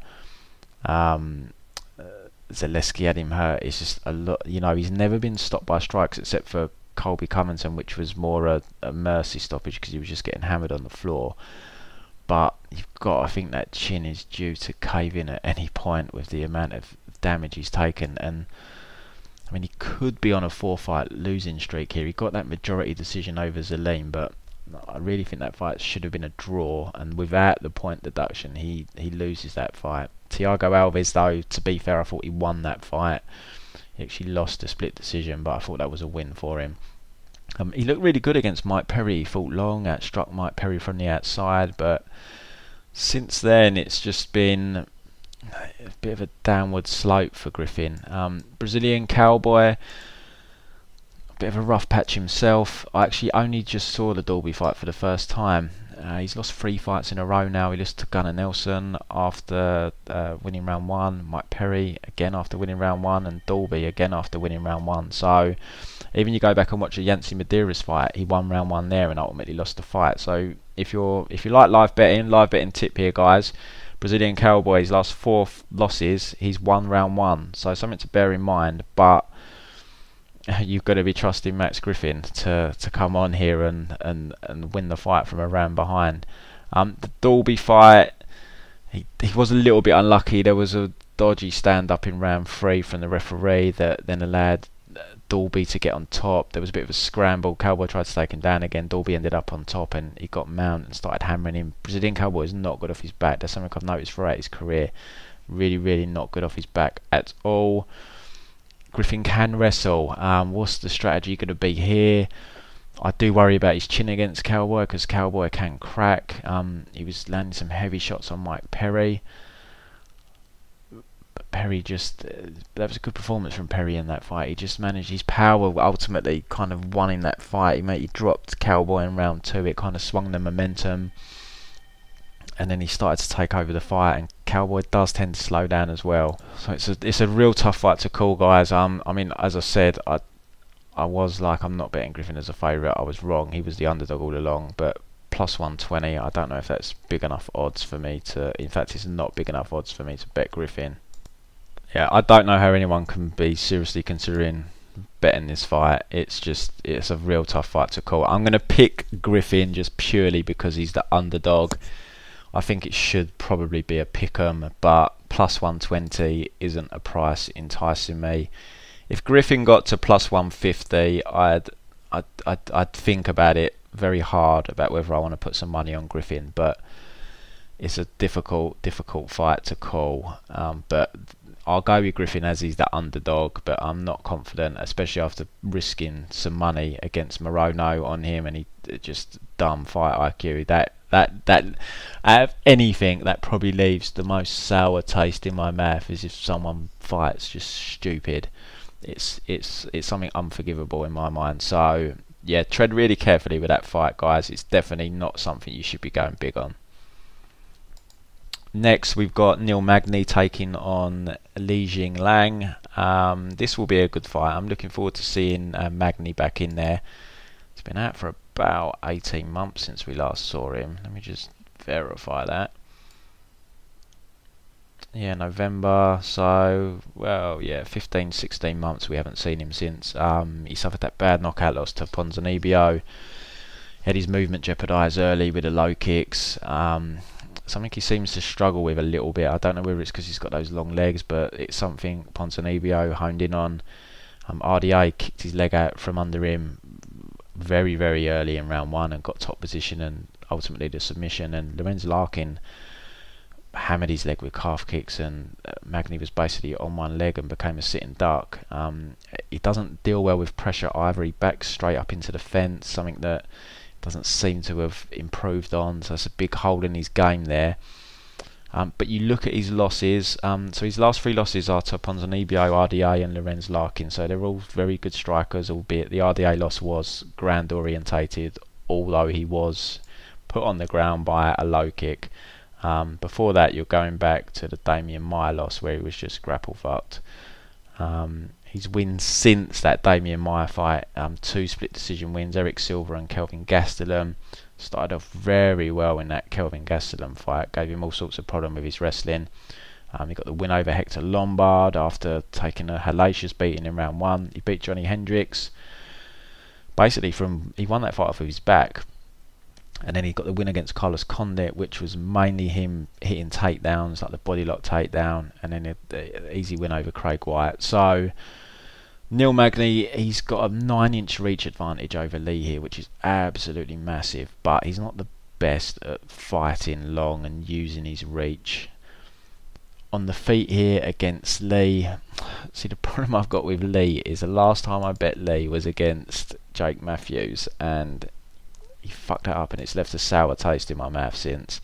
Zaleski had him hurt. It's just a lot. You know, he's never been stopped by strikes except for Colby Covington, which was more a mercy stoppage because he was just getting hammered on the floor. But you've got to think that chin is due to cave in at any point with the amount of damage he's taken. And I mean, he could be on a 4-fight losing streak here. He got that majority decision over Salim, but I really think that fight should have been a draw. And without the point deduction, he loses that fight. Thiago Alves, though, to be fair, I thought he won that fight. He actually lost a split decision, but I thought that was a win for him. He looked really good against Mike Perry. He fought long, outstruck Mike Perry from the outside, but since then it's just been a bit of a downward slope for Griffin. Brazilian Cowboy, a bit of a rough patch himself. I actually only just saw the Dalby fight for the first time. He's lost 3 fights in a row now. He lost to Gunnar Nelson after winning round 1, Mike Perry again after winning round 1, and Dalby again after winning round 1. So even you go back and watch a Yancy Medeiros fight, he won round 1 there and ultimately lost the fight. So if you like live betting tip here, guys. Brazilian Cowboy's last 4 losses, he's won round 1. So something to bear in mind. But you've got to be trusting Max Griffin to come on here and win the fight from a round behind. The Dalby fight, he was a little bit unlucky. There was a dodgy stand up in round 3 from the referee that then allowed Dalby to get on top. There was a bit of a scramble. Cowboy tried to take him down again. Dalby ended up on top and he got mount and started hammering him. Brazilian Cowboy is not good off his back. That's something I've noticed throughout his career. Really not good off his back at all. Griffin can wrestle. What's the strategy going to be here? I do worry about his chin against Cowboy because Cowboy can crack. He was landing some heavy shots on Mike Perry. But Perry just... that was a good performance from Perry in that fight. He just managed... his power ultimately kind of won in that fight. He dropped Cowboy in round 2. It kind of swung the momentum. And then he started to take over the fight, and Cowboy does tend to slow down as well. So it's a real tough fight to call, guys. I mean, as I said, I was like, I'm not betting Griffin as a favourite. I was wrong. He was the underdog all along, but plus 120. I don't know if that's big enough odds for me to. In fact, it's not big enough odds for me to bet Griffin. Yeah, I don't know how anyone can be seriously considering betting this fight. It's a real tough fight to call. I'm going to pick Griffin just purely because he's the underdog. I think it should probably be a pick'em, but plus 120 isn't a price enticing me. If Griffin got to plus 150, I'd think about it very hard about whether I want to put some money on Griffin. But it's a difficult fight to call. But I'll go with Griffin as he's the underdog, but I'm not confident, especially after risking some money against Morono on him, and he just dumb fight IQ. That out of anything, that probably leaves the most sour taste in my mouth is if someone fights just stupid. It's something unforgivable in my mind. So yeah, tread really carefully with that fight, guys. It's definitely not something you should be going big on. Next, we've got Neil Magny taking on Jingliang. This will be a good fight. I'm looking forward to seeing Magny back in there. He's been out for about 18 months since we last saw him. Let me just verify that. Yeah, November. So, well, yeah, 15-16 months we haven't seen him since. He suffered that bad knockout loss to Ponzinibbio. Had his movement jeopardised early with the low kicks. Something he seems to struggle with a little bit. I don't know whether it's because he's got those long legs, but it's something Ponzinibbio honed in on. RDA kicked his leg out from under him very early in round 1 and got top position and ultimately the submission. And Lorenz Larkin hammered his leg with calf kicks, and Magny was basically on one leg and became a sitting duck. He doesn't deal well with pressure either. He backs straight up into the fence, something that doesn't seem to have improved on, so that's a big hole in his game there. But you look at his losses, so his last 3 losses are to Ponzinibbio, RDA and Lorenz Larkin, so they're all very good strikers, albeit the RDA loss was ground orientated, although he was put on the ground by a low kick. Before that, you're going back to the Damian Maia loss where he was just grapple fucked. His wins since that Damian Maia fight, 2 split decision wins, Eric Silva and Kelvin Gastelum. Started off very well in that Kelvin Gastelum fight, gave him all sorts of problem with his wrestling. He got the win over Hector Lombard after taking a hellacious beating in round 1. He beat Johnny Hendricks. Basically, he won that fight off of his back. And then he got the win against Carlos Condit, which was mainly him hitting takedowns, like the body lock takedown, and then the easy win over Craig Wyatt. So, Neil Magny, he's got a 9-inch reach advantage over Lee here, which is absolutely massive, but he's not the best at fighting long and using his reach. On the feet here against Lee, see, the problem I've got with Lee is the last time I bet Lee was against Jake Matthews, and he fucked that up and it's left a sour taste in my mouth since.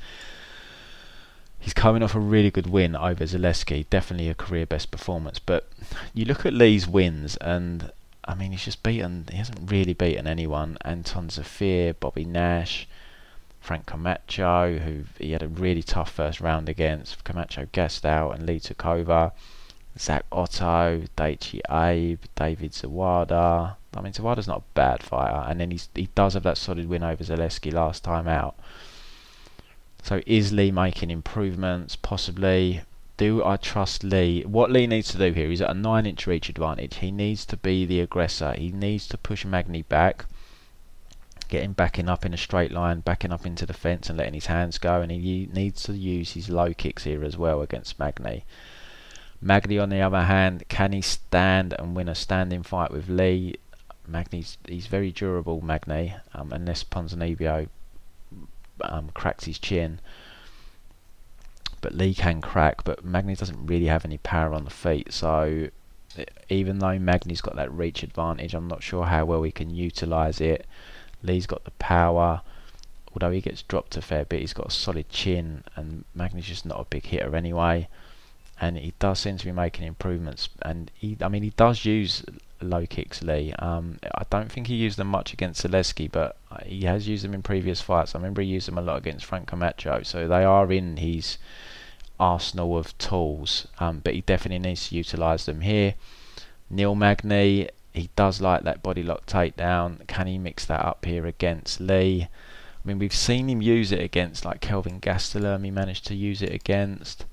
He's coming off a really good win over Zaleski, definitely a career best performance, but you look at Lee's wins and I mean, he hasn't really beaten anyone. Anton Zafir, Bobby Nash, Frank Camacho, who he had a really tough first round against. Camacho gassed out and Lee took over. Zach Otto, Daichi Abe, David Zawada. I mean, Zawada's not a bad fighter, and then he does have that solid win over Zaleski last time out. So is Lee making improvements? Possibly. Do I trust Lee? What Lee needs to do here, he's at a 9-inch reach advantage. He needs to be the aggressor. He needs to push Magny back, get him backing up in a straight line, backing up into the fence and letting his hands go, and he needs to use his low kicks here as well against Magny. Magny, on the other hand, can he stand and win a standing fight with Lee? He's very durable, Magny, unless Ponzinibbio cracks his chin. But Lee can crack, but Magny doesn't really have any power on the feet, so even though Magny's got that reach advantage, I'm not sure how well he can utilise it. Lee's got the power, although he gets dropped a fair bit. He's got a solid chin, and Magny's just not a big hitter anyway. And he does seem to be making improvements, and he does use low kicks, Lee. I don't think he used them much against Zaleski, but he has used them in previous fights. I remember he used them a lot against Frank Camacho, so they are in his arsenal of tools, but he definitely needs to utilise them here. Neil Magny, he does like that body lock takedown. Can he mix that up here against Lee? I mean, we've seen him use it against like Kelvin Gastelum. He managed to use it against.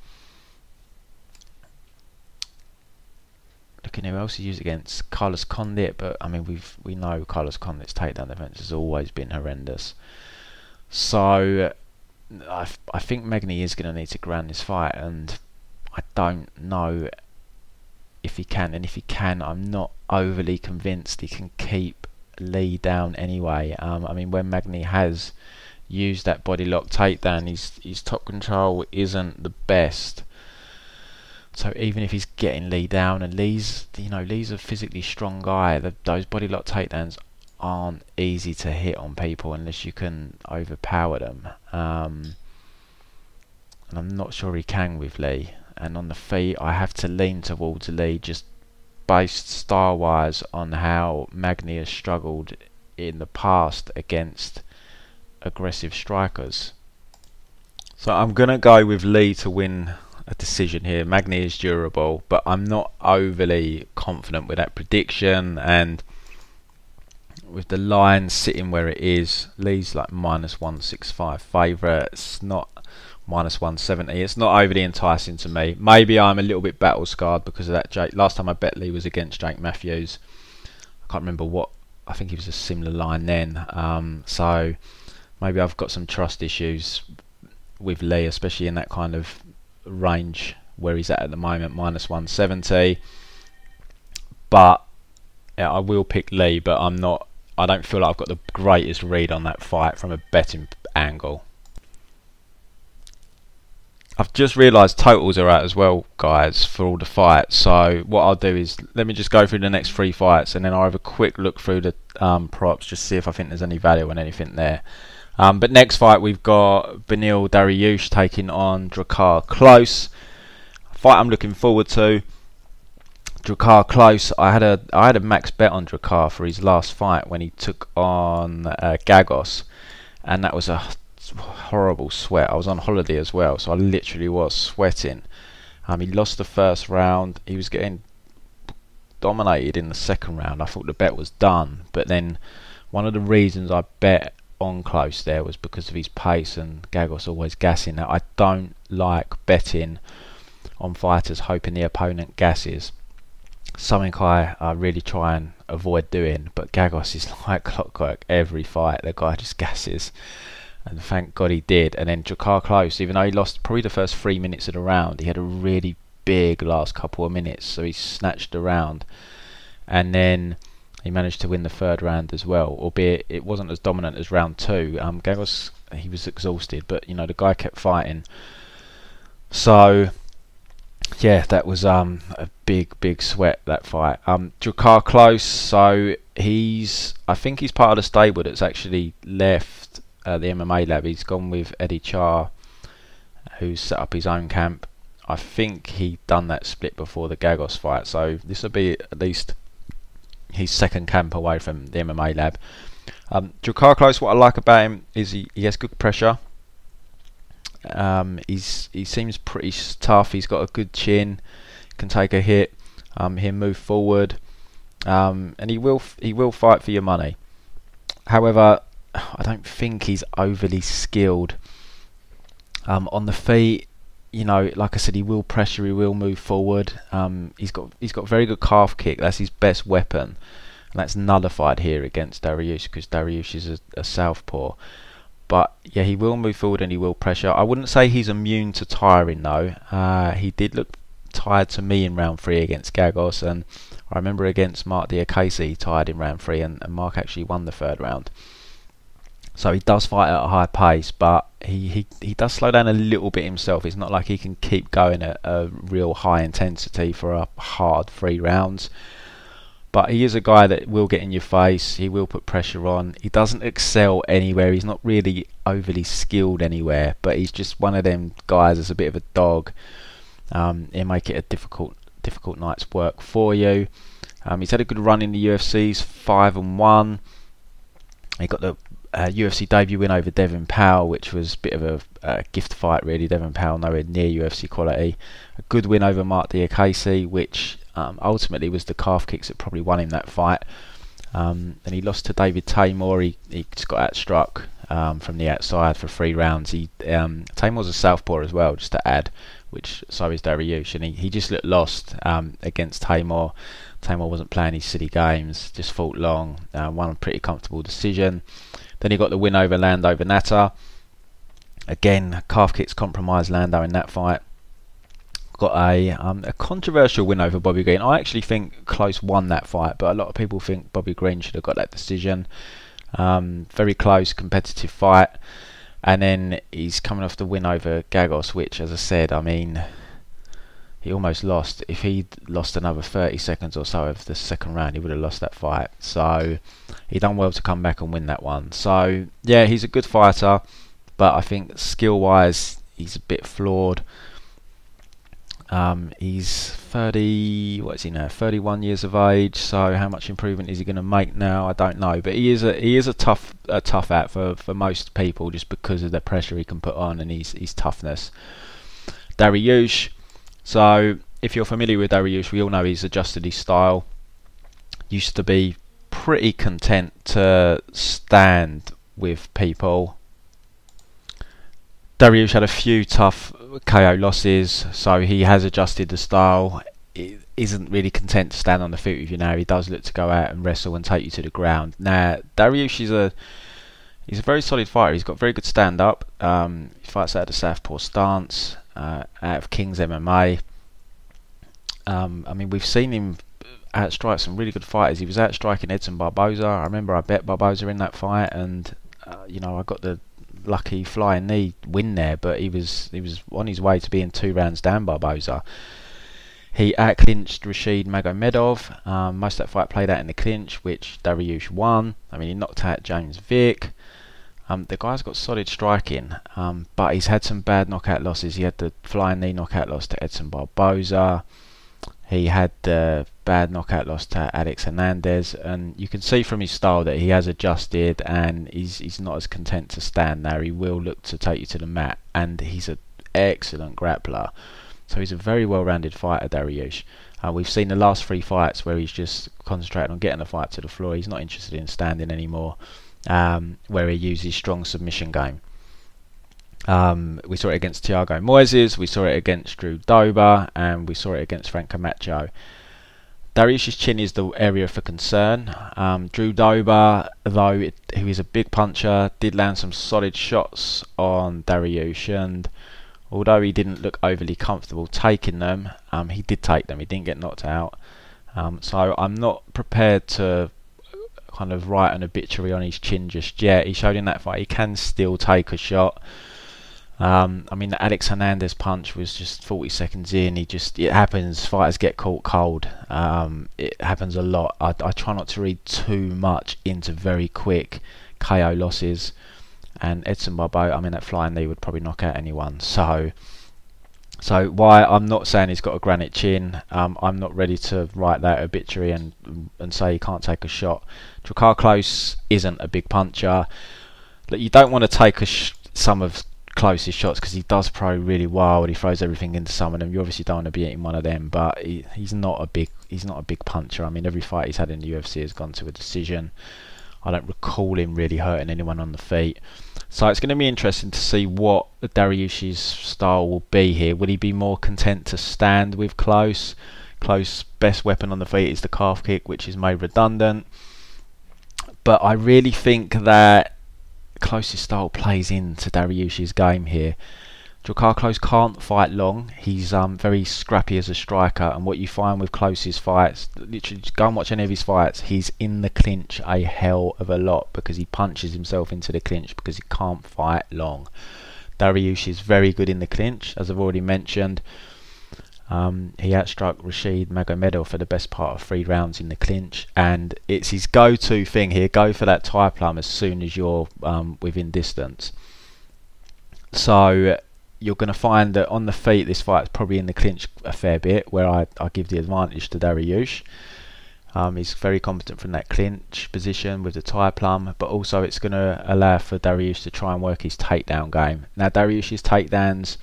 Looking who else he used against Carlos Condit, but I mean we know Carlos Condit's takedown defense has always been horrendous. So I think Magny is going to need to ground this fight, and I don't know if he can. And if he can, I'm not overly convinced he can keep Lee down anyway. I mean, when Magny has used that body lock takedown, his top control isn't the best. So even if he's getting Lee down, and Lee's a physically strong guy, those body lock takedowns aren't easy to hit on people unless you can overpower them. And I'm not sure he can with Lee. And on the feet, I have to lean towards Lee, just based style-wise on how Magny has struggled in the past against aggressive strikers. So I'm gonna go with Lee to win a decision here. Magny is durable, but I'm not overly confident with that prediction, and with the line sitting where it is, Lee's like -165 favourite. It's not -170. It's not overly enticing to me. Maybe I'm a little bit battle scarred because of that last time I bet Lee was against Jake Matthews. I can't remember what, I think it was a similar line then. So maybe I've got some trust issues with Lee, especially in that kind of range where he's at the moment, -170. But yeah, I will pick Lee, but I don't feel like I've got the greatest read on that fight from a betting angle. I've just realised totals are out as well, guys, for all the fights. So what I'll do is let me just go through the next 3 fights, and then I'll have a quick look through the props, just see if I think there's any value on anything there. But next fight we've got Beneil Dariush taking on Drakkar Klose. Fight I'm looking forward to. Drakkar Klose, I had a max bet on Drakkar for his last fight when he took on Gagos, and that was a horrible sweat. I was on holiday as well, so I literally was sweating. He lost the first round. He was getting dominated in the second round. I thought the bet was done, but then one of the reasons I bet on Klose there was because of his pace, and Gagos always gassing. Now, I don't like betting on fighters hoping the opponent gasses. Something I really try and avoid doing, but Gagos is like clockwork. Every fight the guy just gasses, and thank God he did. And then Drakkar Klose, even though he lost probably the first 3 minutes of the round, he had a really big last couple of minutes, so he snatched the round, and then he managed to win the third round as well, albeit it wasn't as dominant as round 2. Gagos, he was exhausted, but you know, the guy kept fighting. So yeah, that was a big sweat, that fight. Drakkar Klose, so I think he's part of the stable that's actually left the MMA lab. He's gone with Eddie Char, who's set up his own camp. I think he done that split before the Gagos fight, so this will be at least his second camp away from the MMA lab. Drakkar Klose, what I like about him is he has good pressure. He seems pretty tough. He's got a good chin, can take a hit. He'll move forward, and he will fight for your money. However, I don't think he's overly skilled on the feet. You know, like I said, he will pressure, he will move forward. He's got very good calf kick. That's his best weapon, and that's nullified here against Dariush because Dariush is a southpaw. But yeah, he will move forward and he will pressure. I wouldn't say he's immune to tiring though. He did look tired to me in round 3 against Gagos, and I remember against Mark Diakese he tired in round 3, and Mark actually won the third round. So he does fight at a high pace, but he does slow down a little bit himself. It's not like he can keep going at a real high intensity for a hard 3 rounds. But he is a guy that will get in your face. He will put pressure on. He doesn't excel anywhere. He's not really overly skilled anywhere, but he's just one of them guys that's a bit of a dog. He'll make it a difficult night's work for you. He's had a good run in the UFC. He's 5-1. He got the UFC debut win over Devin Powell, which was a bit of a gift fight really. Devin Powell nowhere near UFC quality. A good win over Mark Diakese, which ultimately was the calf kicks that probably won him that fight. And he lost to David Taymor. He just got outstruck from the outside for 3 rounds. Taymor's a southpaw as well, just to add, which so is Dariush, and he just looked lost against Taymor. Taymor wasn't playing his silly games, just fought long, won a pretty comfortable decision. Then he got the win over Lando Venata. Again, calf kicks compromised Lando in that fight. Got a controversial win over Bobby Green. I actually think Klose won that fight, but a lot of people think Bobby Green should have got that decision. Very close, competitive fight. And then he's coming off the win over Gagos, which, as I said, I mean, he almost lost. If he'd lost another 30 seconds or so of the second round, he would have lost that fight. So he done well to come back and win that one. So yeah, he's a good fighter, but I think skill-wise, he's a bit flawed. He's 30. What is he now? 31 years of age. So how much improvement is he going to make now? I don't know. But he is a tough out for most people, just because of the pressure he can put on and his toughness. Dariush. So if you're familiar with Dariush, we all know he's adjusted his style. Used to be pretty content to stand with people. Dariush had a few tough KO losses, so he has adjusted the style. He isn't really content to stand on the feet with you now. He does look to go out and wrestle and take you to the ground. Now, Dariush he's a very solid fighter. He's got very good stand-up. He fights out of the southpaw stance, out of King's MMA. I mean, we've seen him outstrike some really good fighters. He was outstriking Edson Barboza. I remember I bet Barboza in that fight, and you know, I got the lucky flying knee win there, but he was on his way to being 2 rounds down Barboza. He out-clinched Rashid Magomedov. Most of that fight played out in the clinch, which Dariush won. I mean, he knocked out James Vick. The guy's got solid striking, but he's had some bad knockout losses. He had the flying knee knockout loss to Edson Barboza. He had the bad knockout loss to Alex Hernandez, and you can see from his style that he has adjusted, and he's not as content to stand there. He will look to take you to the mat, and he's an excellent grappler. So he's a very well-rounded fighter, Dariush. We've seen the last 3 fights where he's just concentrated on getting the fight to the floor. He's not interested in standing anymore, where he uses strong submission game. We saw it against Thiago Moises, we saw it against Drew Dober, and we saw it against Frank Camacho. Dariush's chin is the area for concern. Drew Dober, though, who is a big puncher, did land some solid shots on Dariush, and although he didn't look overly comfortable taking them, he did take them. He didn't get knocked out. So I'm not prepared to kind of write an obituary on his chin just yet. He showed in that fight he can still take a shot. I mean, the Alex Hernandez punch was just 40 seconds in. It happens. Fighters get caught cold. It happens a lot. I try not to read too much into very quick KO losses. And Edson Barbosa, I mean, that flying knee would probably knock out anyone. So why I'm not saying he's got a granite chin. I'm not ready to write that obituary and say he can't take a shot. Drakkar Klose isn't a big puncher. Look, you don't want to take some of Klose's shots because he does pro really well and he throws everything into some of them. You obviously don't want to be hitting one of them, but he's not a big puncher. I mean, every fight he's had in the UFC has gone to a decision. I don't recall him really hurting anyone on the feet. So it's going to be interesting to see what Dariush's style will be here. Will he be more content to stand with Klose? Klose's best weapon on the feet is the calf kick, which is made redundant. But I really think that Klose's style plays into Dariush's game here. Drakkar Klose can't fight long. He's very scrappy as a striker, and what you find with Klose's fights, literally just go and watch any of his fights, he's in the clinch a hell of a lot because he punches himself into the clinch because he can't fight long. Dariush is very good in the clinch, as I've already mentioned. He outstruck Rashid Magomedov for the best part of 3 rounds in the clinch, and it's his go-to thing here. Go for that tie plum as soon as you're within distance. So you're going to find that on the feet this fight is probably in the clinch a fair bit, where I give the advantage to Dariush. He's very competent from that clinch position with the tie plum, but also it's going to allow for Dariush to try and work his takedown game. Now Dariush's takedowns,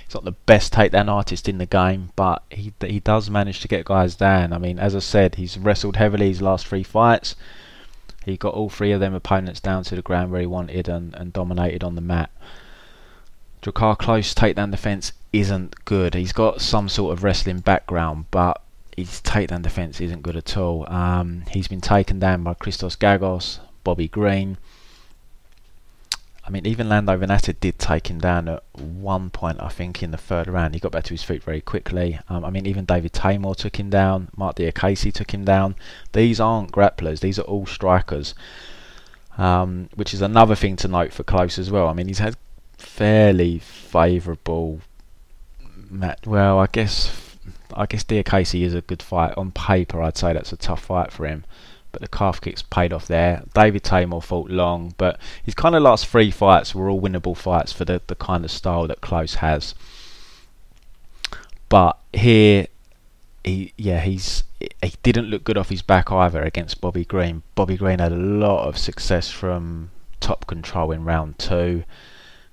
he's not the best takedown artist in the game, but he does manage to get guys down. I mean, as I said, he's wrestled heavily his last 3 fights. He got all 3 of them opponents down to the ground where he wanted and dominated on the mat. Drakkar Klose takedown defense isn't good. He's got some sort of wrestling background, but his takedown defense isn't good at all. He's been taken down by Christos Gagos, Bobby Green. I mean, even Lando Venata did take him down at one point, I think, in the 3rd round. He got back to his feet very quickly. I mean, even David Tamor took him down. Mark Diakase took him down. These aren't grapplers. These are all strikers, which is another thing to note for Klose as well. I mean, he's had fairly favourable match. Well, I guess Diakase is a good fight. On paper, I'd say that's a tough fight for him. But the calf kicks paid off there. David Tamor fought long, but his kind of last 3 fights were all winnable fights for the kind of style that Klose has. But here, he didn't look good off his back either against Bobby Green. Bobby Green had a lot of success from top control in round 2.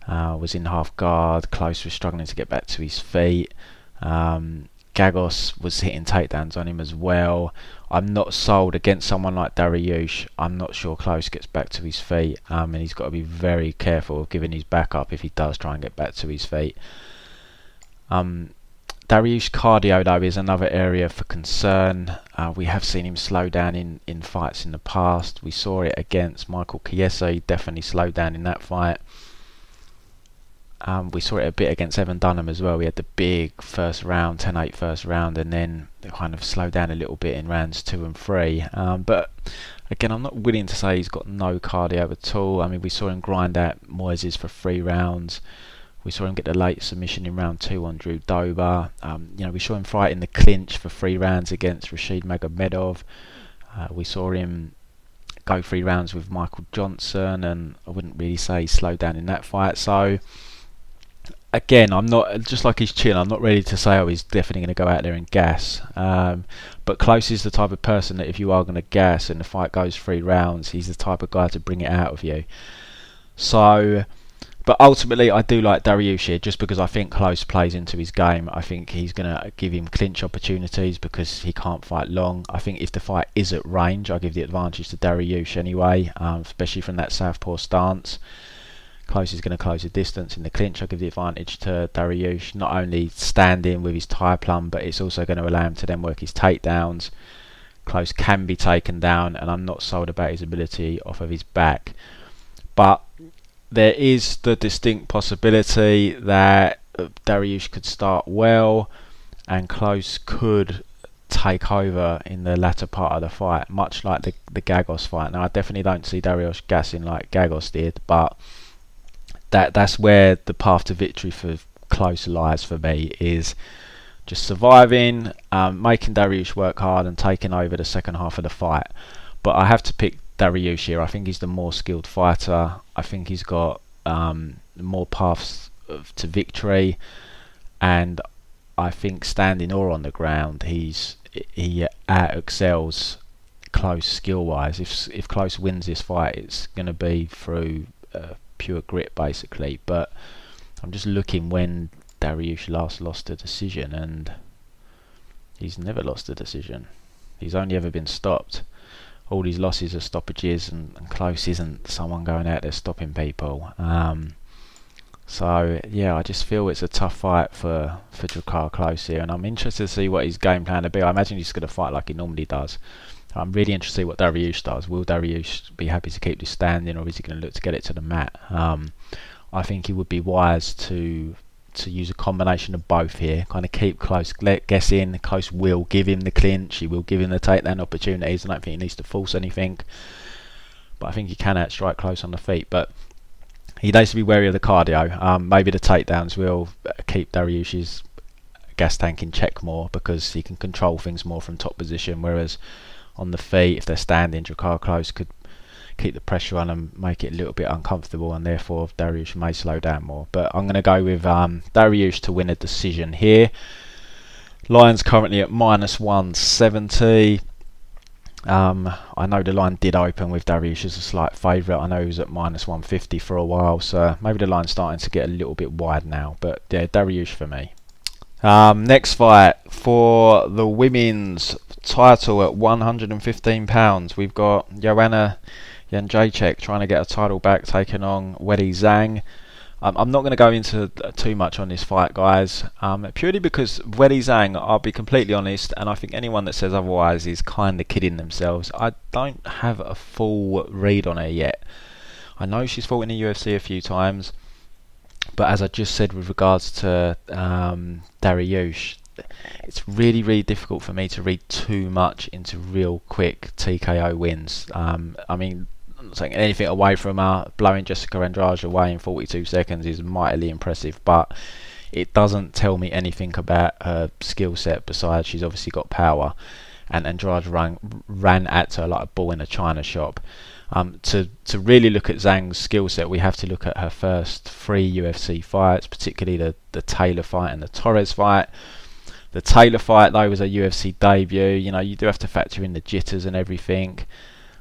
Was in half guard. Klose was struggling to get back to his feet. Gagos was hitting takedowns on him as well. I'm not sold against someone like Dariush. I'm not sure Klose gets back to his feet, and he's got to be very careful of giving his back up if he does try and get back to his feet. Dariush's cardio, though, is another area for concern. We have seen him slow down in fights in the past. We saw it against Michael Chiesa. He definitely slowed down in that fight. We saw it a bit against Evan Dunham as well. We had the big first round, 10-8 first round, and then kind of slowed down a little bit in rounds 2 and 3. But again, I'm not willing to say he's got no cardio at all. I mean, we saw him grind out Moises for 3 rounds. We saw him get the late submission in round 2 on Drew Dober. We saw him fight in the clinch for 3 rounds against Rashid Magomedov. We saw him go 3 rounds with Michael Johnson, and I wouldn't really say he slowed down in that fight. So again, I'm not, just like his chin, I'm not ready to say, oh, he's definitely going to go out there and gas. But Klose is the type of person that if you are going to gas and the fight goes 3 rounds, he's the type of guy to bring it out of you. So, but ultimately, I do like Dariush here, just because I think Klose plays into his game. I think he's going to give him clinch opportunities because he can't fight long. I think if the fight is at range, I give the advantage to Dariush anyway, especially from that southpaw stance. Klose is going to close the distance in the clinch. I give the advantage to Dariush, not only standing with his tie plum, but it's also going to allow him to then work his takedowns. Klose can be taken down, and I'm not sold about his ability off of his back. But there is the distinct possibility that Dariush could start well, and Klose could take over in the latter part of the fight, much like the Gagos fight. Now, I definitely don't see Dariush gassing like Gagos did, but that's where the path to victory for Klose lies for me, is just surviving, making Dariush work hard and taking over the second half of the fight. But I have to pick Dariush here. I think he's the more skilled fighter. I think he's got more paths to victory, and I think standing or on the ground, he out excels Klose skill wise. If Klose wins this fight, it's going to be through pure grit basically. But I'm just looking when Dariush last lost a decision, and he's never lost a decision. He's only ever been stopped. All these losses are stoppages, and Klose isn't someone going out there stopping people. So yeah, I just feel it's a tough fight for Drakkar Klose here, and I'm interested to see what his game plan to be. I imagine he's going to fight like he normally does. I'm really interested to see what Dariush does. Will Dariush be happy to keep this standing, or is he going to look to get it to the mat? I think he would be wise to use a combination of both here. Kind of keep Klose guessing. Klose will give him the clinch. He will give him the takedown opportunities. I don't think he needs to force anything. But I think he can outstrike Klose on the feet. But he needs to be wary of the cardio. Maybe the takedowns will keep Dariush's gas tank in check more, because he can control things more from top position. Whereas on the feet, if they're standing, Drakkar Klose could keep the pressure on and make it a little bit uncomfortable, and therefore Dariush may slow down more. But I'm going to go with Dariush to win a decision here. Line's currently at -170. I know the line did open with Dariush as a slight favourite. I know he was at -150 for a while, so maybe the line's starting to get a little bit wide now. But yeah, Dariush for me. Next fight for the women's title at £115. We've got Joanna Jędrzejczyk trying to get a title back, taking on Weili Zhang. I'm not going to go into too much on this fight, guys, purely because Weili Zhang, I'll be completely honest, and I think anyone that says otherwise is kind of kidding themselves. I don't have a full read on her yet. I know she's fought in the UFC a few times, but as I just said with regards to Dariush, it's really, really difficult for me to read too much into real quick TKO wins. I mean, I'm not taking anything away from her. Blowing Jessica Andrade away in 42 seconds is mightily impressive, but it doesn't tell me anything about her skill set besides she's obviously got power. And Andrade ran at her like a bull in a china shop. To really look at Zhang's skill set, we have to look at her first 3 UFC fights, particularly the Taylor fight and the Torres fight. The Taylor fight, though, was a UFC debut. You know, you do have to factor in the jitters and everything.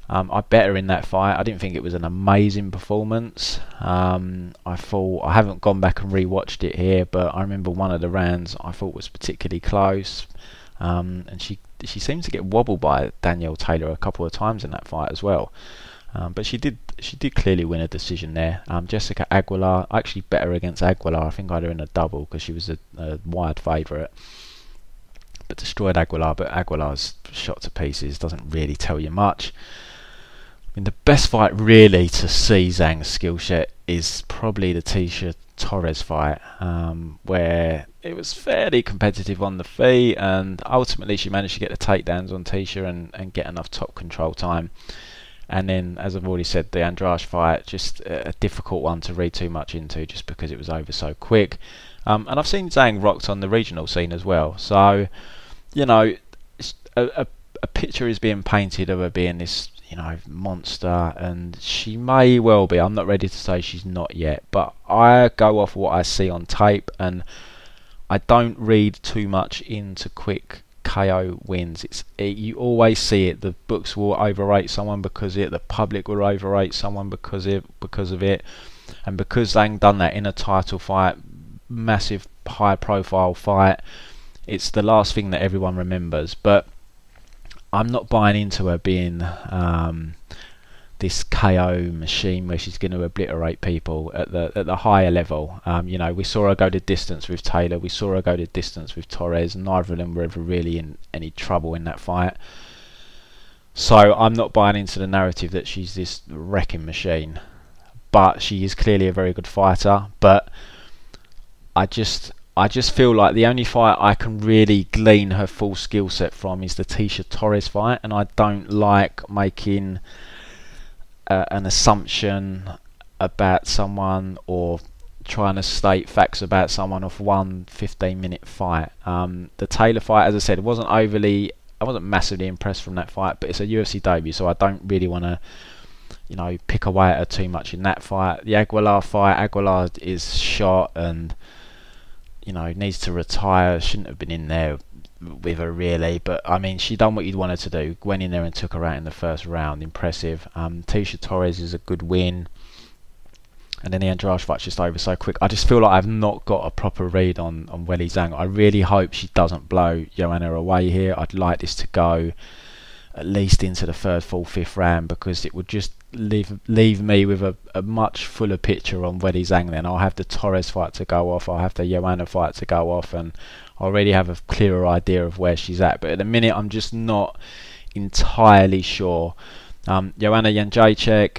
I bet her in that fight. I didn't think it was an amazing performance. I haven't gone back and rewatched it here, but I remember one of the rounds I thought was particularly close. And she seemed to get wobbled by Danielle Taylor a couple of times in that fight as well. But she did clearly win a decision there. Jessica Aguilar, I actually bet her against Aguilar. I think I had her in a double because she was a wide favourite. But destroyed Aguilar, but Aguilar's shot to pieces doesn't really tell you much. I mean, the best fight really to see Zhang's skill set is probably the Tisha Torres fight, where it was fairly competitive on the feet, and ultimately she managed to get the takedowns on Tisha and get enough top control time. And then, as I've already said, the Andrade fight, just a difficult one to read too much into just because it was over so quick. And I've seen Zhang rocked on the regional scene as well. So, you know, a a picture is being painted of her being this, monster, and she may well be. I'm not ready to say she's not yet, but I go off what I see on tape, and I don't read too much into quick KO wins. You always see it. The books will overrate someone because of it. The public will overrate someone because of it. And because Zhang done that in a title fight, massive high-profile fight, it's the last thing that everyone remembers. But I'm not buying into her being this KO machine where she's going to obliterate people at the higher level. We saw her go the distance with Taylor. We saw her go the distance with Torres. Neither of them were ever really in any trouble in that fight. So I'm not buying into the narrative that she's this wrecking machine. But she is clearly a very good fighter. But I just feel like the only fight I can really glean her full skill set from is the Tisha Torres fight, and I don't like making an assumption about someone or trying to state facts about someone off one 15-minute fight. The Taylor fight, as I said, I wasn't massively impressed from that fight, but it's a UFC debut, so I don't really want to pick away at her too much in that fight. The Aguilar fight, Aguilar is shot and needs to retire. Shouldn't have been in there with her really, but I mean, she done what you'd want her to do. Went in there and took her out in the first round. Impressive. Tisha Torres is a good win, and then the Andrade fight's just over so quick. I just feel like I've not got a proper read on Weili Zhang. I really hope she doesn't blow Joanna away here. I'd like this to go at least into the third, fourth, fifth round, because it would just leave me with a much fuller picture on Weili Zhang. Then I'll have the Torres fight to go off, I'll have the Joanna fight to go off, and I already have a clearer idea of where she's at. But at the minute I'm just not entirely sure. Joanna Jędrzejczyk,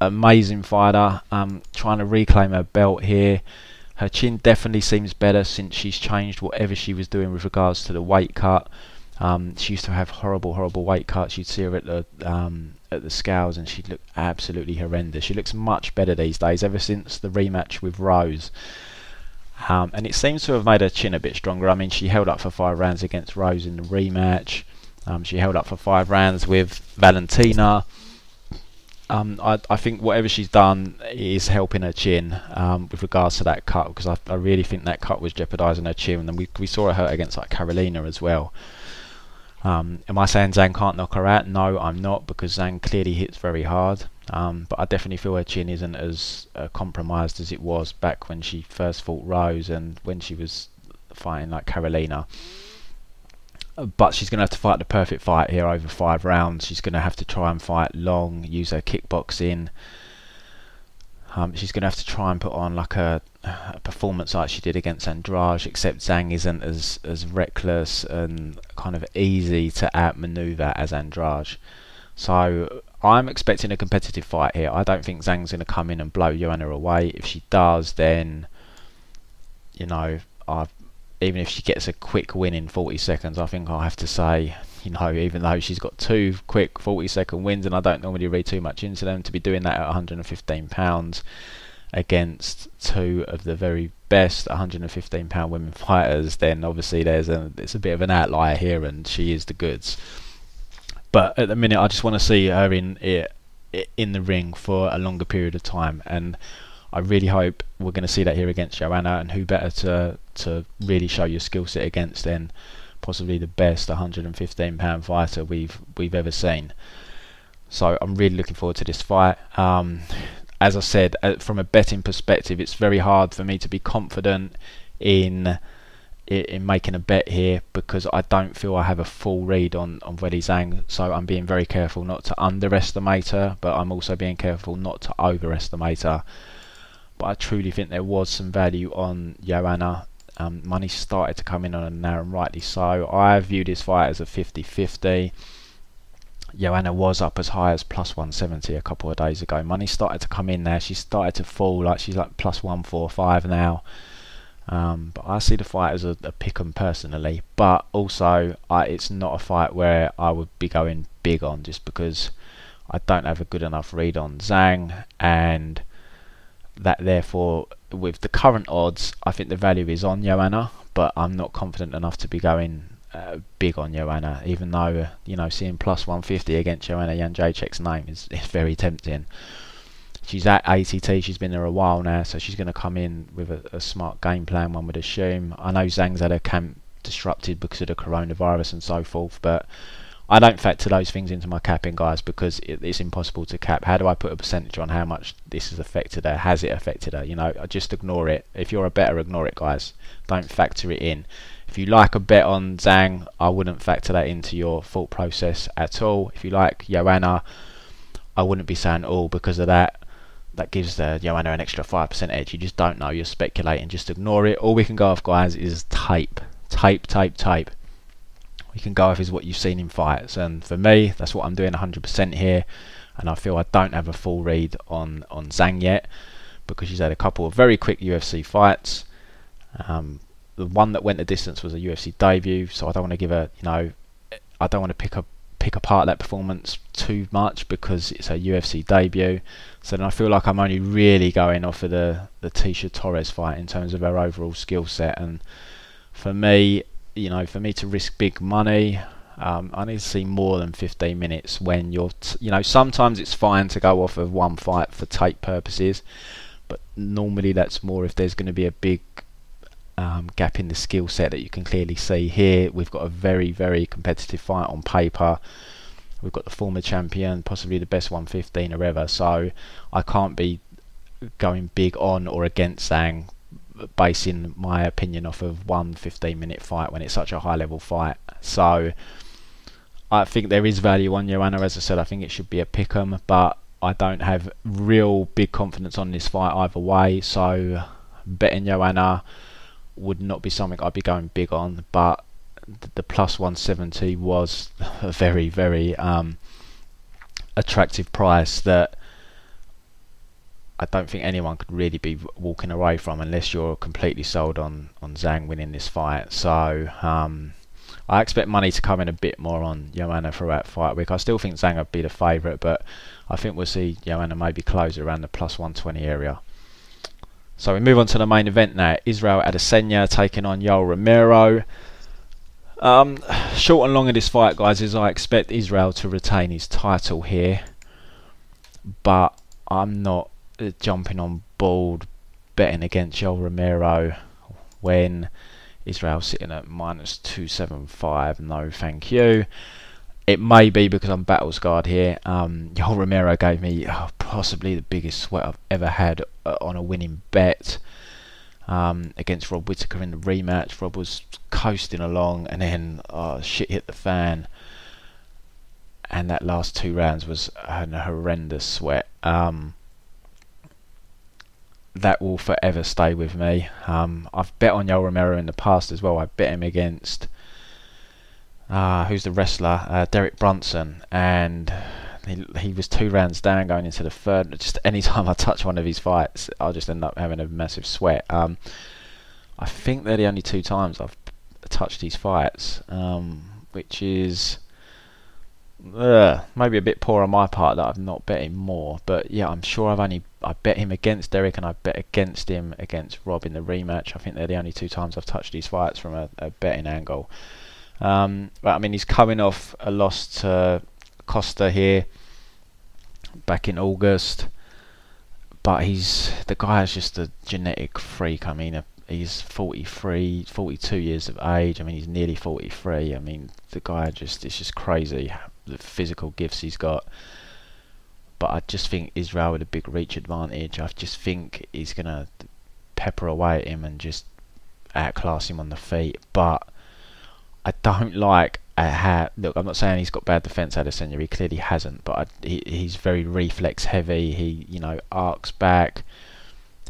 amazing fighter, trying to reclaim her belt here. Her chin definitely seems better since she's changed whatever she was doing with regards to the weight cut. She used to have horrible weight cuts. You'd see her at the scales and she'd look absolutely horrendous. She looks much better these days ever since the rematch with Rose. And it seems to have made her chin a bit stronger. I mean, she held up for 5 rounds against Rose in the rematch. She held up for 5 rounds with Valentina. I think whatever she's done is helping her chin with regards to that cut, because I really think that cut was jeopardising her chin. And we saw her hurt against like Carolina as well. Am I saying Zhang can't knock her out? No, I'm not, because Zhang clearly hits very hard. But I definitely feel her chin isn't as compromised as it was back when she first fought Rose and when she was fighting like Carolina. But she's going to have to fight the perfect fight here over 5 rounds. She's going to have to try and fight long, use her kickboxing. She's going to have to try and put on like a performance like she did against Andrade, except Zhang isn't as reckless and kind of easy to outmaneuver as Andrade. So I'm expecting a competitive fight here. I don't think Zhang's going to come in and blow Joanna away. If she does, then even if she gets a quick win in 40 seconds, I think I'll have to say, even though she's got 2 quick 40-second wins, and I don't normally read too much into them, to be doing that at £115 against 2 of the very best £115 women fighters, then obviously it's a bit of an outlier here, and she is the goods. But at the minute, I just want to see her in the ring for a longer period of time, and I really hope we're going to see that here against Joanna, and who better to really show your skill set against than possibly the best £115 fighter we've ever seen. So I'm really looking forward to this fight. As I said, from a betting perspective, it's very hard for me to be confident in making a bet here, because I don't feel I have a full read on Weili Zhang. So I'm being very careful not to underestimate her, but I'm also being careful not to overestimate her. But I truly think there was some value on Joanna. Money started to come in on her now, and rightly so. I view this fight as a 50-50. Joanna was up as high as plus 170 a couple of days ago. Money started to come in there. She started to fall, like she's like plus 145 now. But I see the fight as a pick 'em personally. But also, it's not a fight where I would be going big on, just because I don't have a good enough read on Zhang, and that therefore, with the current odds, I think the value is on Joanna, but I'm not confident enough to be going big on Joanna, even though seeing plus 150 against Joanna Jędrzejczyk's name is very tempting. She's at ATT, she's been there a while now, so she's going to come in with a smart game plan, one would assume. I know Zhang's had her camp disrupted because of the coronavirus and so forth, but I don't factor those things into my capping, guys, because it's impossible to cap. How do I put a percentage on how much this has affected her? Has it affected her? I just ignore it. If you're a bettor, ignore it, guys. Don't factor it in. If you like a bet on Zhang, I wouldn't factor that into your thought process at all. If you like Joanna, I wouldn't be saying all because of that. That gives Joanna an extra 5% edge. You just don't know. You're speculating. Just ignore it. All we can go off, guys, is tape. Tape. We can go off is what you've seen in fights, and for me, that's what I'm doing 100% here. And I feel I don't have a full read on Zhang yet because she's had a couple of very quick UFC fights. The one that went the distance was a UFC debut, so I don't want to give her, I don't want to pick apart that performance too much because it's a UFC debut. So then I feel like I'm only really going off of the Tisha Torres fight in terms of her overall skill set. And for me, for me to risk big money, I need to see more than 15 minutes when you're, sometimes it's fine to go off of one fight for tape purposes, but normally that's more if there's going to be a big gap in the skill set that you can clearly see. Here we've got a very, very competitive fight on paper. We've got the former champion, possibly the best 115er ever, so I can't be going big on or against Zhang, basing my opinion off of one 15-minute fight when it's such a high level fight. So I think there is value on Joanna. As I said, I think it should be a pick'em, but I don't have real big confidence on this fight either way, so betting Joanna would not be something I'd be going big on. But the plus 170 was a very, very attractive price that I don't think anyone could really be walking away from unless you're completely sold on Zhang winning this fight. So I expect money to come in a bit more on Joanna throughout fight week. I still think Zhang would be the favourite, but I think we'll see Joanna maybe close around the plus 120 area. So we move on to the main event now. Israel Adesanya taking on Yoel Romero. Short and long of this fight, guys, is I expect Israel to retain his title here, but I'm not jumping on board betting against Yoel Romero when Israel's sitting at minus 275. No thank you. It may be because I'm battle scarred here. Yoel Romero gave me possibly the biggest sweat I've ever had on a winning bet against Rob Whittaker in the rematch. Rob was coasting along and then shit hit the fan, and that last 2 rounds was a horrendous sweat. That will forever stay with me. I've bet on Yoel Romero in the past as well. I bet him against who's the wrestler, Derek Brunson, and he was 2 rounds down going into the third. Just any time I touch one of his fights, I'll just end up having a massive sweat. I think they're the only 2 times I've touched these fights, which is maybe a bit poor on my part that I've not bet him more. But yeah, I'm sure I bet him against Derek and I bet against him against Rob in the rematch. I think they're the only 2 times I've touched these fights from a betting angle. But I mean, he's coming off a loss to Costa here back in August, but the guy is just a genetic freak. I mean, he's 43, 42 years of age. I mean, he's nearly 43. I mean, the guy it's just crazy the physical gifts he's got. But I just think Israel with a big reach advantage. I just think he's gonna pepper away at him and just outclass him on the feet. But I don't like look, I'm not saying he's got bad defence, Adesanya. He clearly hasn't, but he's very reflex heavy. He arcs back.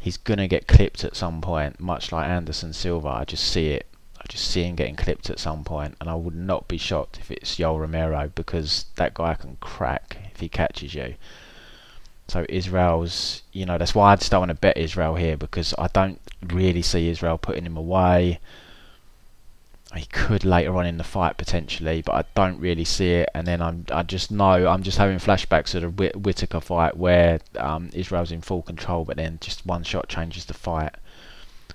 He's gonna get clipped at some point, much like Anderson Silva. I just see it. I just see him getting clipped at some point, and I would not be shocked if it's Yoel Romero, because that guy can crack if he catches you. So Israel's, that's why I just don't want to bet Israel here, because I don't really see Israel putting him away. He could later on in the fight potentially, but I don't really see it. And then I just know I'm just having flashbacks of the Whittaker fight where Israel's in full control, but then just one shot changes the fight.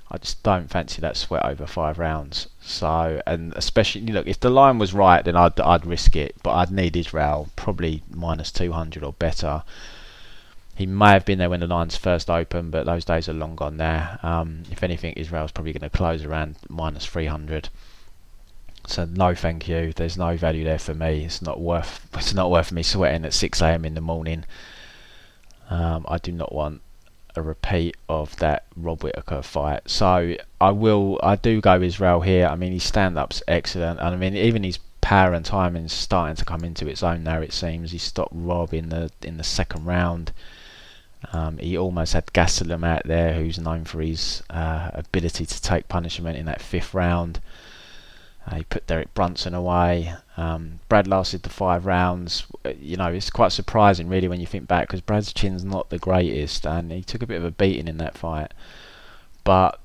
I just don't fancy that sweat over 5 rounds. So, and especially, look, if the line was right, then I'd risk it, but I'd need Israel probably minus 200 or better. He may have been there when the lines first opened, but those days are long gone there. If anything, Israel's probably going to close around minus 300. So no, thank you. There's no value there for me. It's not worth me sweating at 6 AM in the morning. I do not want a repeat of that Rob Whittaker fight. So I do go Israel here. I mean, his stand-up's excellent, and I mean even his power and timing's starting to come into its own now. It seems he stopped Rob in the second round. He almost had Gastelum out there, who's known for his ability to take punishment in that 5th round. He put Derek Brunson away. Brad lasted the 5 rounds. You know, it's quite surprising really when you think back, because Brad's chin's not the greatest, and he took a bit of a beating in that fight. But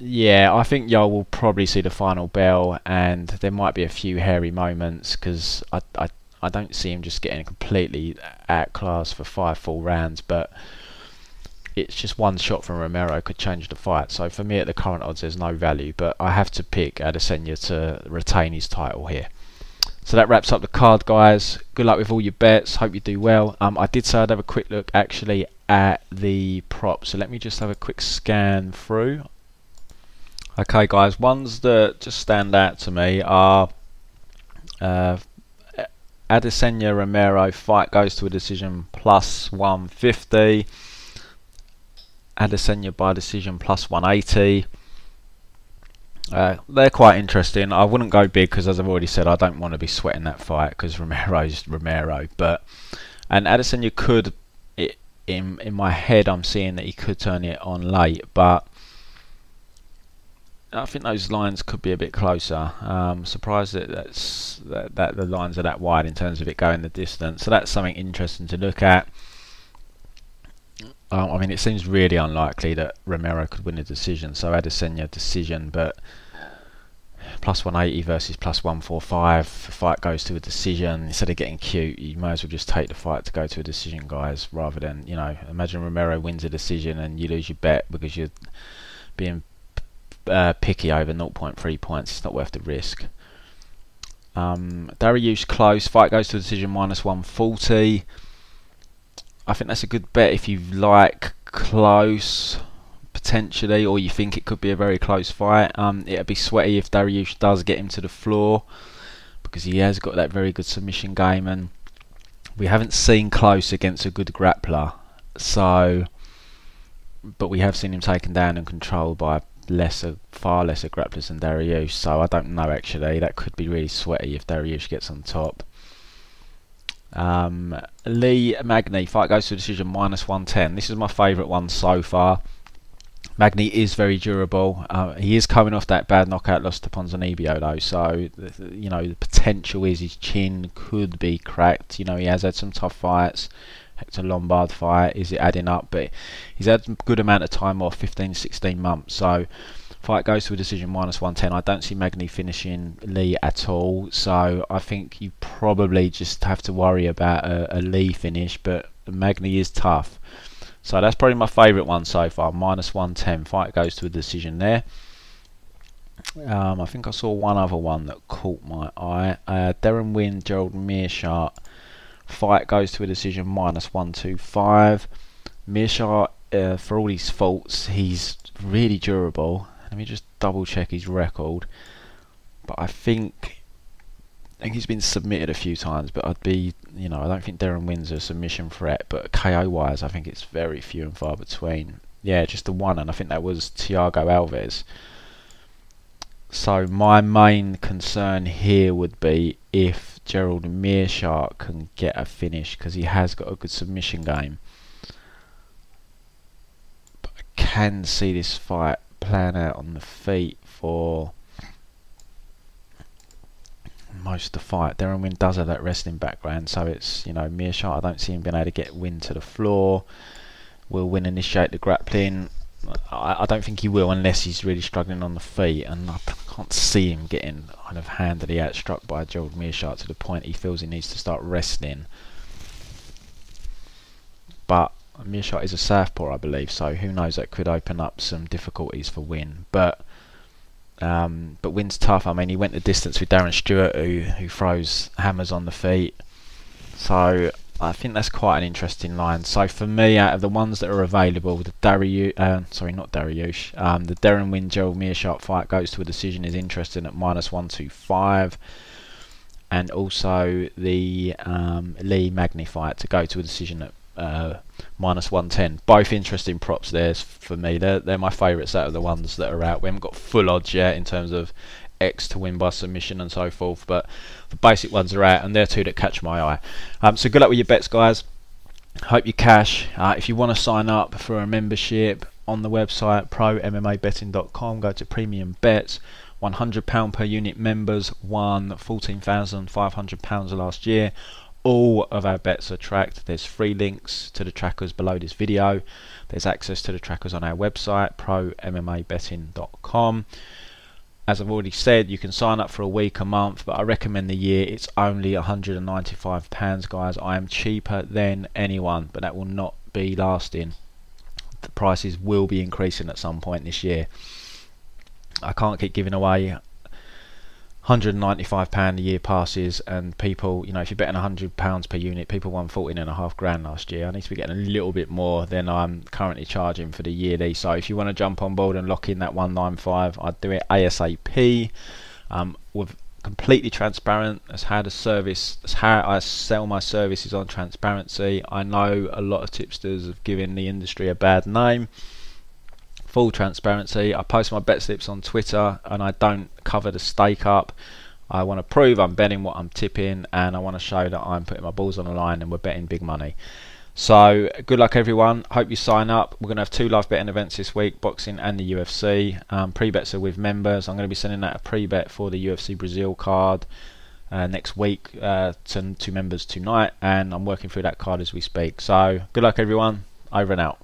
yeah, I think Yoel will probably see the final bell, and there might be a few hairy moments, because I don't see him just getting completely outclassed for 5 full rounds. But it's just one shot from Romero could change the fight. So for me at the current odds, there's no value, but I have to pick Adesanya to retain his title here. So that wraps up the card, guys. Good luck with all your bets. Hope you do well. I did say I'd have a quick look actually at the props, so let me just have a quick scan through. Okay, guys, ones that just stand out to me are Adesanya Romero fight goes to a decision plus 150. Adesanya by decision plus 180. They're quite interesting. I wouldn't go big because, as I've already said, I don't want to be sweating that fight because Romero's Romero. And Adesanya could, in my head, I'm seeing that he could turn it on late, but I think those lines could be a bit closer. Surprised that the lines are that wide in terms of it going the distance. So that's something interesting to look at. I mean, it seems really unlikely that Romero could win a decision, so Adesanya decision, but plus 180 versus plus 145, the fight goes to a decision. Instead of getting cute, you may as well just take the fight to go to a decision, guys, rather than, you know, imagine Romero wins a decision and you lose your bet because you're being picky over 0.3 points. It's not worth the risk. Dariush close, fight goes to a decision minus 140. I think that's a good bet if you like close, potentially, or you think it could be a very close fight. It'd be sweaty if Dariush does get him to the floor, because he has got that very good submission game, and we haven't seen Klose against a good grappler. So, but we have seen him taken down and controlled by far lesser grapplers than Dariush. So I don't know actually. That could be really sweaty if Dariush gets on top. Lee Magny fight goes to a decision minus 110. This is my favourite one so far. Magny is very durable. He is coming off that bad knockout loss to Ponzinibbio though, so you know the potential is his chin could be cracked. You know, he has had some tough fights. Hector Lombard fight, is it adding up? But he's had a good amount of time off, 15-16 months. So fight goes to a decision minus 110. I don't see Magny finishing Lee at all, so I think you probably just have to worry about a Lee finish, but Magny is tough. So that's probably my favourite one so far, minus 110. Fight goes to a decision there. I think I saw one other one that caught my eye. Darren Wynn, Gerald Meerschaert. Fight goes to a decision minus 125. Meerschaert, for all his faults, he's really durable. Let me just double check his record. But I think he's been submitted a few times, but I'd be, you know, I don't think Darren Wynn's a submission threat, but KO wise I think it's very few and far between. Yeah, just the one, and I think that was Thiago Alves. So my main concern here would be if Gerald Meerschaert can get a finish, because he has got a good submission game. But I can see this fight playing out on the feet for most of the fight. Darren Wynn does have that wrestling background, so it's, you know, Meerschaert, I don't see him being able to get Wynn to the floor. Will Wynn initiate the grappling? I don't think he will unless he's really struggling on the feet, and I can't see him getting kind of handily outstruck by Gerald Meerschaert to the point he feels he needs to start wrestling. But Mearshart is a southpaw, I believe, so who knows, that could open up some difficulties for Win. But Win's tough. I mean, he went the distance with Darren Stewart, who throws hammers on the feet. So I think that's quite an interesting line. So for me, out of the ones that are available, the Darren Win Gerald Mearshart fight goes to a decision is interesting at -125, and also the Lee Magny fight to go to a decision at -110. Both interesting props there for me. They're my favourites out of the ones that are out. We haven't got full odds yet in terms of X to win by submission and so forth, but the basic ones are out, and they're two that catch my eye. So good luck with your bets, guys. Hope you cash. If you want to sign up for a membership on the website ProMMABetting.com, go to Premium Bets. £100 per unit members won £14,500 last year. All of our bets are tracked. There's free links to the trackers below this video. There's access to the trackers on our website, ProMMABetting.com. As I've already said, you can sign up for a week, a month, but I recommend the year. It's only £195, guys. I am cheaper than anyone, but that will not be lasting. The prices will be increasing at some point this year. I can't keep giving away £195 a year passes, and people, if you're betting £100 per unit, people won 14.5 grand last year. I need to be getting a little bit more than I'm currently charging for the yearly. So if you want to jump on board and lock in that 195, I'd do it ASAP. With completely transparent. That's how I sell my services, on transparency. I know a lot of tipsters have given the industry a bad name. Full transparency. I post my bet slips on Twitter, and I don't cover the stake up. I want to prove I'm betting what I'm tipping, and I want to show that I'm putting my balls on the line and we're betting big money. So good luck, everyone. Hope you sign up. We're going to have 2 live betting events this week, boxing and the UFC. Pre-bets are with members. I'm going to be sending out a pre-bet for the UFC Brazil card next week to members tonight, and I'm working through that card as we speak. So good luck, everyone. Over and out.